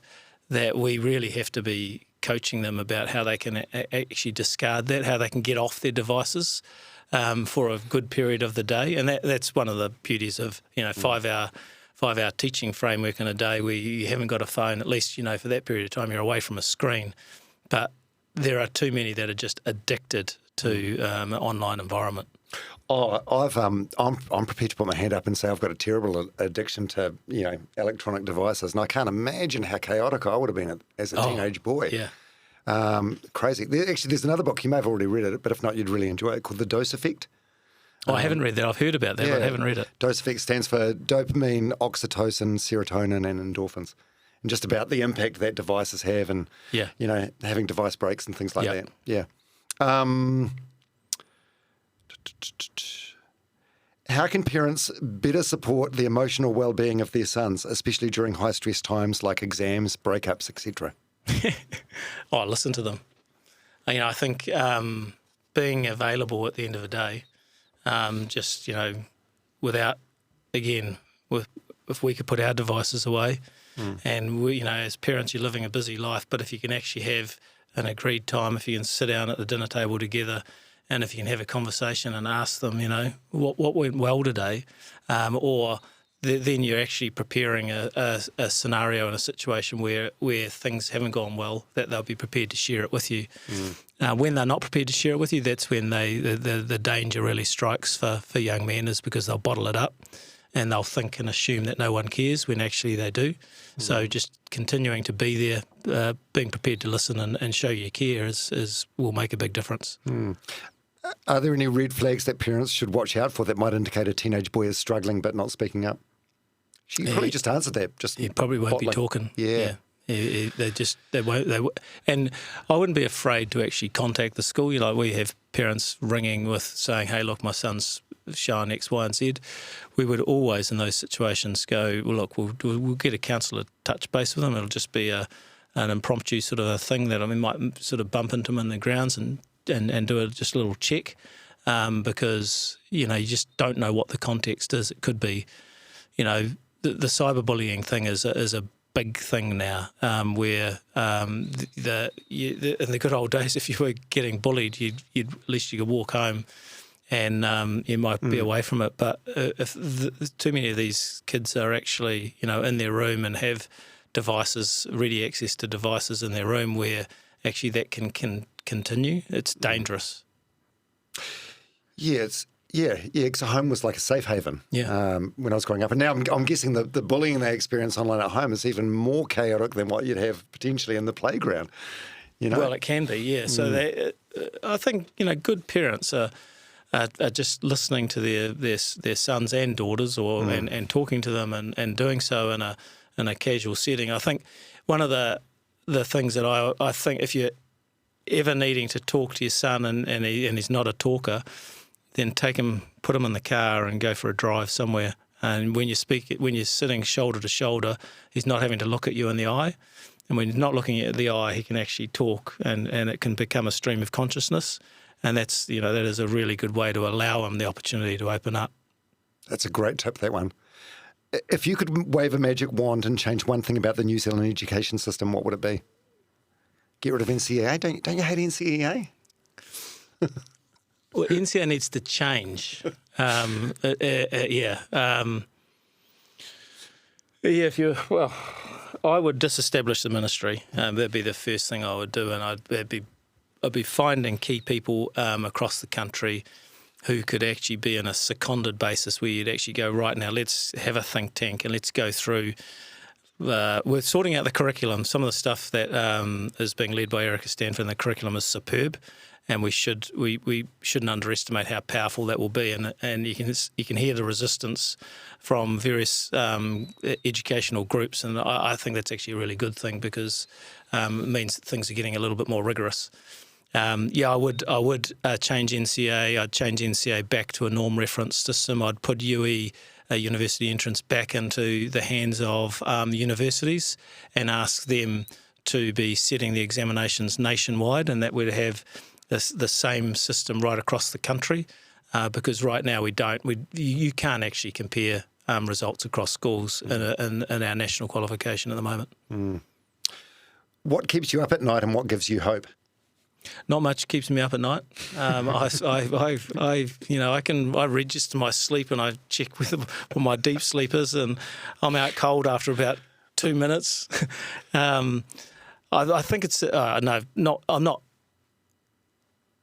That we really have to be coaching them about how they can actually discard that, how they can get off their devices for a good period of the day, and that's one of the beauties of 5-hour teaching framework in a day where you haven't got a phone, at least, for that period of time you're away from a screen. But there are too many that are just addicted to an online environment. I'm prepared to put my hand up and say I've got a terrible addiction to electronic devices, and I can't imagine how chaotic I would have been as a teenage boy. Yeah, crazy. There's another book, you may have already read it, but if not, you'd really enjoy it, called The Dose Effect. I haven't read that. I've heard about that, but I haven't read it. Dose effect stands for dopamine, oxytocin, serotonin, and endorphins, and just about the impact that devices have, and having device breaks and things like that. Yeah. How can parents better support the emotional well-being of their sons, especially during high-stress times like exams, breakups, etc.? Listen to them. I think being available at the end of the day. Without, again, if we could put our devices away, and we, as parents, you're living a busy life, but if you can actually have an agreed time, if you can sit down at the dinner table together, and if you can have a conversation and ask them, what went well today, then you're actually preparing a scenario and a situation where things haven't gone well, that they'll be prepared to share it with you. When they're not prepared to share it with you, that's when the danger really strikes for young men, is because they'll bottle it up and they'll think and assume that no one cares when actually they do. So just continuing to be there, being prepared to listen and show your care will make a big difference. Are there any red flags that parents should watch out for that might indicate a teenage boy is struggling but not speaking up? She probably just answered that. He probably won't be talking. Yeah. They won't. And I wouldn't be afraid to actually contact the school. We have parents ringing with saying, "Hey, look, my son's showing X, Y, and Z." We would always, in those situations, go, "Well, look, we'll get a counsellor to touch base with them. It'll just be an impromptu sort of a thing that might sort of bump into them in the grounds and do just a little check, because you just don't know what the context is. It could be, the cyberbullying thing is a big thing now, where in the good old days, if you were getting bullied, at least you could walk home and you might be away from it. But if too many of these kids are actually in their room and have devices, ready access to devices in their room, where actually that can continue, it's dangerous. Because home was like a safe haven when I was growing up. And now I'm guessing the bullying they experience online at home is even more chaotic than what you'd have potentially in the playground. Well, it can be, yeah. So I think, good parents are just listening to their sons and daughters and talking to them and doing so in a casual setting. I think one of the things that I think, if you're ever needing to talk to your son and he's not a talker, then put him in the car and go for a drive somewhere. And when you're sitting shoulder to shoulder, he's not having to look at you in the eye. And when he's not looking at the eye, he can actually talk, and it can become a stream of consciousness. And that's, that is a really good way to allow him the opportunity to open up. That's a great tip, that one. If you could wave a magic wand and change one thing about the New Zealand education system, what would it be? Get rid of NCEA? Don't you hate NCEA? Well, NCEA needs to change. I would disestablish the ministry. That'd be the first thing I would do, and I'd be finding key people across the country who could actually be in a seconded basis, where you'd actually go, right, now let's have a think tank and let's go through. We're sorting out the curriculum. Some of the stuff that is being led by Erica Stanford in the curriculum is superb, and we shouldn't underestimate how powerful that will be. And you can hear the resistance from various educational groups, and I think that's actually a really good thing, because it means that things are getting a little bit more rigorous. I would change NCA. I'd change NCA back to a norm reference system. I'd put UE, university entrance, back into the hands of universities and ask them to be setting the examinations nationwide, and that would have the same system right across the country. Because right now we don't. You can't actually compare results across schools in our national qualification at the moment. What keeps you up at night and what gives you hope? Not much keeps me up at night. I register my sleep and I check with my deep sleepers, and I'm out cold after about 2 minutes. I think it's I'm not.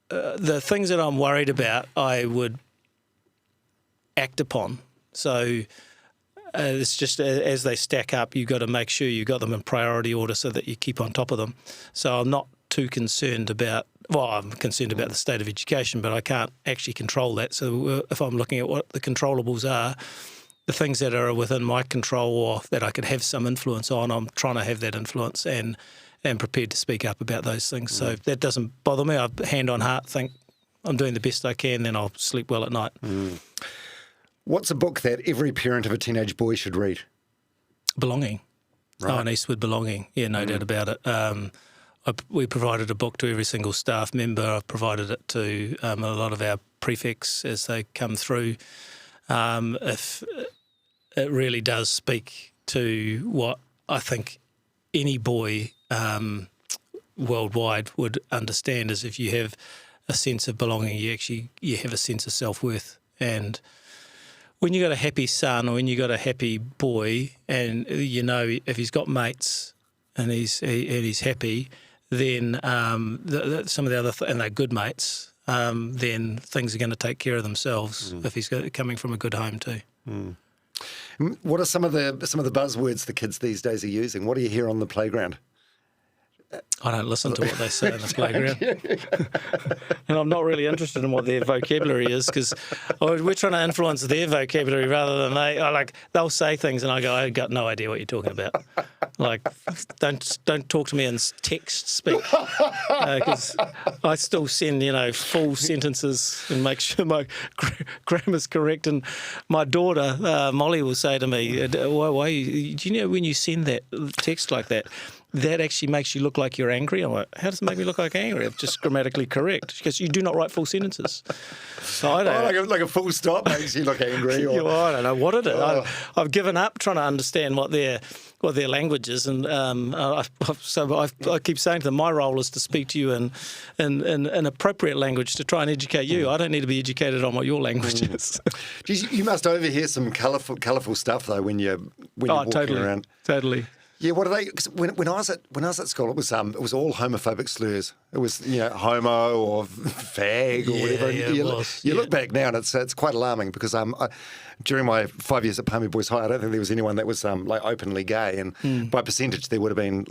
The things that I'm worried about, I would act upon. So it's just as they stack up, you've got to make sure you've got them in priority order so that you keep on top of them. So I'm not too concerned about, I'm concerned about the state of education, but I can't actually control that. So if I'm looking at what the controllables are, the things that are within my control or that I could have some influence on, I'm trying to have that influence and prepared to speak up about those things. So that doesn't bother me. I hand on heart think I'm doing the best I can, then I'll sleep well at night. What's a book that every parent of a teenage boy should read? Belonging. Right. Owen Eastwood, Belonging. Yeah, no doubt about it. We provided a book to every single staff member. I've provided it to a lot of our prefects as they come through. If it really does speak to what I think any boy worldwide would understand, is if you have a sense of belonging, you have a sense of self-worth. And when you got a happy son or when you got a happy boy, and you know if he's got mates and he's happy, then some of the other and they're good mates, then things are going to take care of themselves if he's coming from a good home too. What are some of the buzzwords the kids these days are using? What do you hear on the playground? I don't listen to what they say in the playground. And I'm not really interested in what their vocabulary is, because we're trying to influence their vocabulary rather than they'll say things and I go, I got no idea what you're talking about. Like, don't talk to me in text speak, because I still send, full sentences and make sure my grammar's correct. And my daughter, Molly, will say to me, why, do you know when you send that text like that, that actually makes you look like you're angry? I'm like, how does it make me look like angry? I'm just grammatically correct. Because you do not write full sentences. So I don't like a full stop makes you look angry. Or... I don't know what it is. I've given up trying to understand what their language is, and I keep saying to them, my role is to speak to you in appropriate language to try and educate you. I don't need to be educated on what your language is. Geez, you must overhear some colourful stuff though when you're walking around. Totally. Yeah, what are they? Cause when I was at school, it was all homophobic slurs. It was homo or fag or whatever. Yeah, you look back now and it's quite alarming, because during my 5 years at Palmerston Boys High, I don't think there was anyone that was openly gay, and by percentage there would have been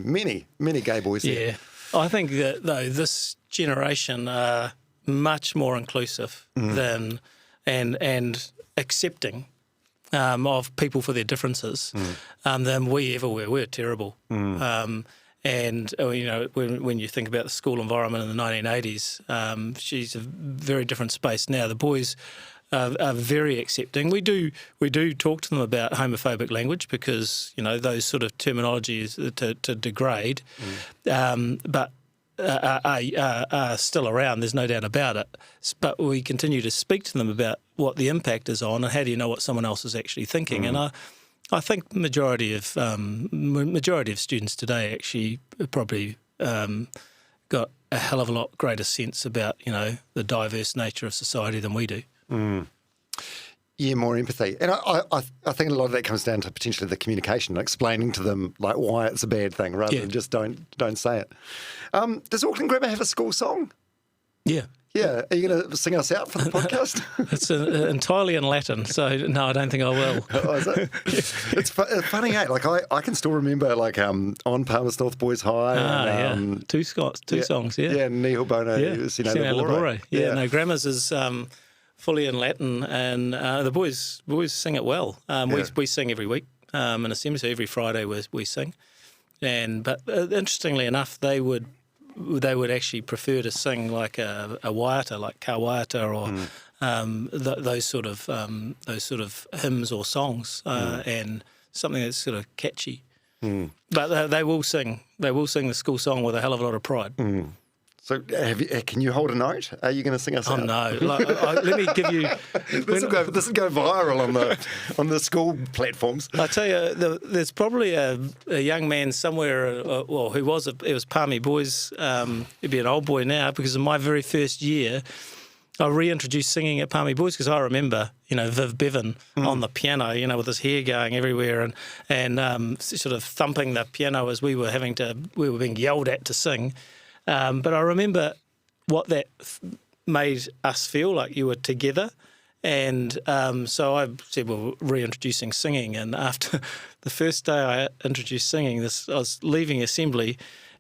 many gay boys there. Yeah, I think that though this generation are much more inclusive than and accepting of people for their differences than we ever were. We're terrible. And when you think about the school environment in the 1980s, she's a very different space now. The boys are very accepting. We do talk to them about homophobic language, because those sort of terminologies to degrade, but are still around. There's no doubt about it. But we continue to speak to them about what the impact is on, and how do you know what someone else is actually thinking. And I think majority of students today actually probably got a hell of a lot greater sense about the diverse nature of society than we do. Yeah, more empathy. And I think a lot of that comes down to potentially the communication, explaining to them why it's a bad thing, rather than just don't say it. Does Auckland Grammar have a school song? Yeah. Yeah. Are you going to sing us out for the podcast? It's entirely in Latin, so no, I don't think I will. Oh, is it? It's funny, eh? I can still remember on Palmerston Boys High. Two songs, yeah. Yeah, Nihil Bono, Sine Labore. Yeah, no, Grammar's is fully in Latin, and the boys sing it well. We sing every week in assembly, so every Friday we sing. But interestingly enough, they would they would actually prefer to sing like a waiata, like ka waiata, or those sort of hymns or songs, and something that's sort of catchy. But they will sing. They will sing the school song with a hell of a lot of pride. So, can you hold a note? Are you going to sing us out? Oh no! Let me give you. This will go viral on the school platforms. I tell you, there's probably a young man somewhere. Well, it was Palmy Boys. He'd be an old boy now, because in my very first year, I reintroduced singing at Palmy Boys, because I remember, Viv Bevan on the piano, with his hair going everywhere and sort of thumping the piano as we were being yelled at to sing. But I remember what that made us feel like you were together. And so I said, well, reintroducing singing. And after the first day I introduced singing, I was leaving assembly,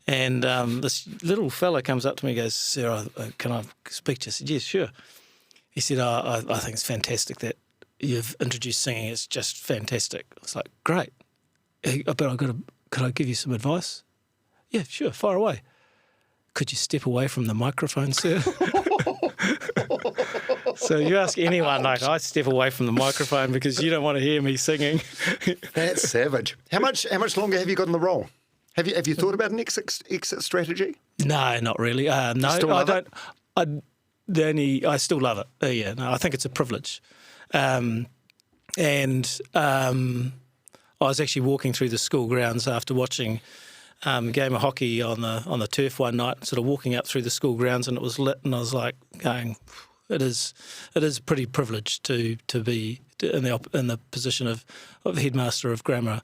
and this little fella comes up to me and goes, "Sir, can I speak to you?" I said, "Yes, sure." He said, I think it's fantastic that you've introduced singing. It's just fantastic. I was like, great. But could I give you some advice? Yeah, sure, fire away. Could you step away from the microphone, sir? So you ask anyone, like, I step away from the microphone because you don't want to hear me singing. That's savage. How much longer have you got in the role? Have you thought about an exit strategy? No, not really. No, I don't. I still love it. Yeah, no, I think it's a privilege. I was actually walking through the school grounds after watching a game of hockey on the turf one night, sort of walking up through the school grounds, and it was lit, and I was like going, it is a pretty privilege to be in the position of headmaster of grammar.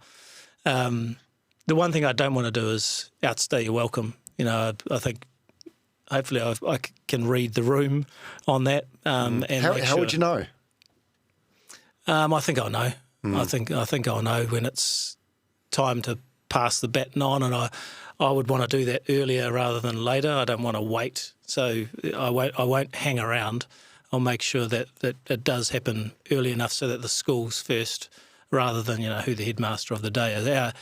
The one thing I don't want to do is outstay your welcome. I think hopefully I can read the room on that. And how would you know? I think I'll know. I think I'll know when it's time to pass the baton on, and I would want to do that earlier rather than later. I don't want to wait, so I won't hang around. I'll make sure that it does happen early enough so that the school's first, rather than who the headmaster of the day is.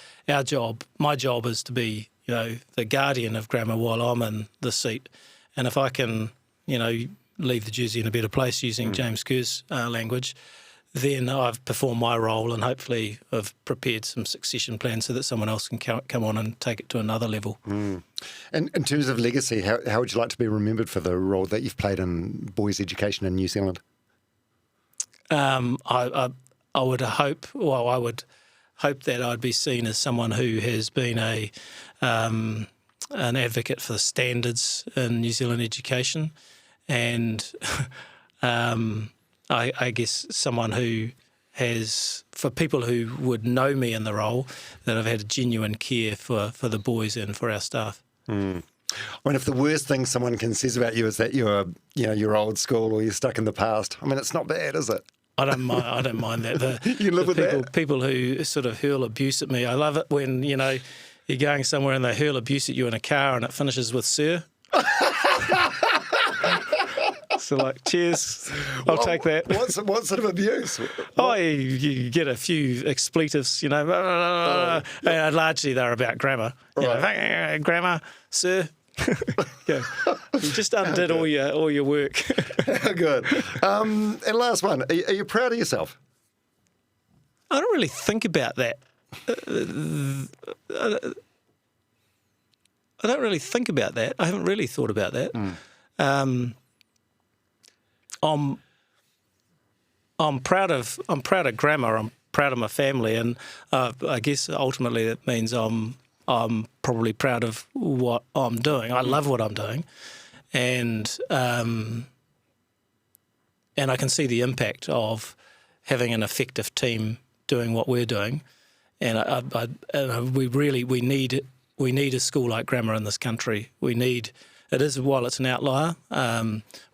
My job is to be the guardian of grammar while I'm in the seat, and if I can leave the jersey in a better place, using James Kerr's language, then I've performed my role, and hopefully I've prepared some succession plans so that someone else can come on and take it to another level. And in terms of legacy, how would you like to be remembered for the role that you've played in boys' education in New Zealand? I would hope that I'd be seen as someone who has been an advocate for the standards in New Zealand education, and I guess someone who has, for people who would know me in the role, that I've had a genuine care for the boys and for our staff. I mean, if the worst thing someone can say about you is that you're old school or you're stuck in the past, I mean, it's not bad, is it? I don't mind that. You live with that? People who sort of hurl abuse at me. I love it when, you're going somewhere and they hurl abuse at you in a car and it finishes with "sir." So like, cheers, I'll take that. What sort of abuse? Oh, you get a few expletives, and largely they're about grammar. Right. Grammar, sir. Yeah. You just undid all your work. Good. And last one, are you proud of yourself? I don't really think about that. I don't really think about that. I haven't really thought about that. I'm proud of grammar. I'm proud of my family, and I guess ultimately that means I'm probably proud of what I'm doing. I love what I'm doing, and I can see the impact of having an effective team doing what we're doing, and we need a school like Grammar in this country. While it's an outlier,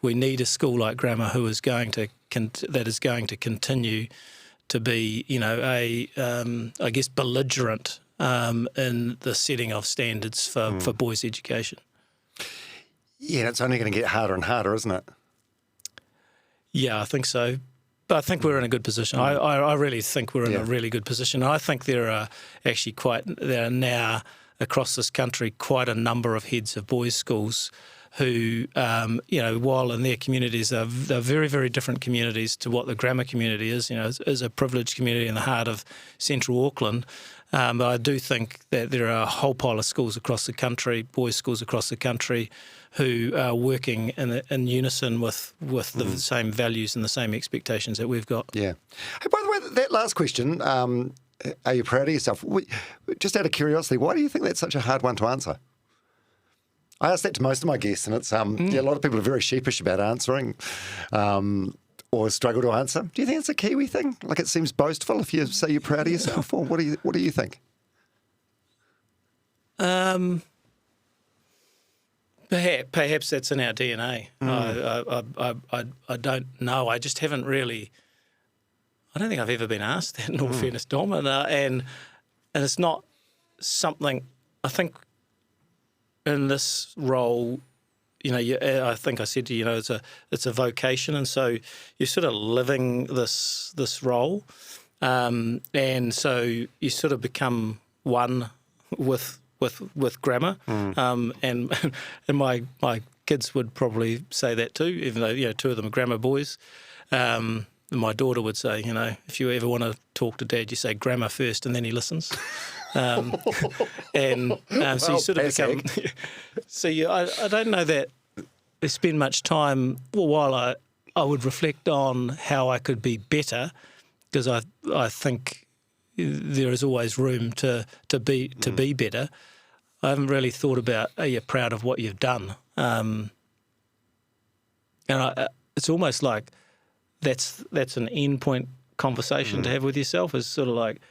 we need a school like Grammar that is going to continue to be, I guess, belligerent in the setting of standards for boys' education. Yeah, it's only going to get harder and harder, isn't it? Yeah, I think so. But I think we're in a good position. I really think we're in a really good position. I think there are now across this country quite a number of heads of boys' schools who, while in their communities, they're very, very different communities to what the grammar community is. Is a privileged community in the heart of central Auckland. But I do think that there are a whole pile of schools across the country, boys' schools across the country, who are working in unison with the same values and the same expectations that we've got. Yeah. Hey, by the way, that last question, are you proud of yourself? Just out of curiosity, why do you think that's such a hard one to answer? I ask that to most of my guests, and it's a lot of people are very sheepish about answering or struggle to answer. Do you think it's a Kiwi thing? Like, it seems boastful if you say you're proud of yourself, or what do you think? Perhaps that's in our DNA. I don't know. I just haven't really. I don't think I've ever been asked that, in all fairness, Dom. And it's not something. I think in this role, I think I said to you, it's a vocation, and so you're sort of living this role, and so you sort of become one with grammar, and my kids would probably say that too, even though two of them are grammar boys. My daughter would say, if you ever want to talk to Dad, you say grammar first, and then he listens. So you sort of become. So I don't know that I spend much time. Well, while I would reflect on how I could be better, because I think there is always room to be better. I haven't really thought about, are you proud of what you've done? And it's almost like that's an endpoint conversation to have with yourself. Is sort of like,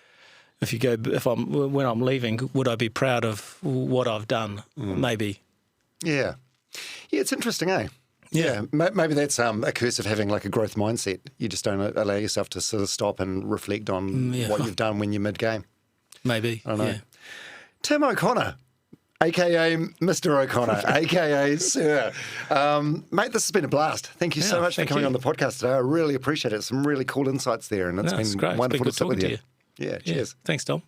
when I'm leaving, would I be proud of what I've done? Maybe. Yeah, it's interesting, eh? Yeah. Maybe that's a curse of having like a growth mindset. You just don't allow yourself to sort of stop and reflect on what you've done when you're mid-game. Maybe. I don't know. Yeah. Tim O'Connor, a.k.a. Mr. O'Connor, a.k.a. Sir. Mate, this has been a blast. Thank you so much for coming on the podcast today. I really appreciate it. Some really cool insights there, and it's been great. wonderful to sit with you. Yeah, cheers. Thanks, Tom.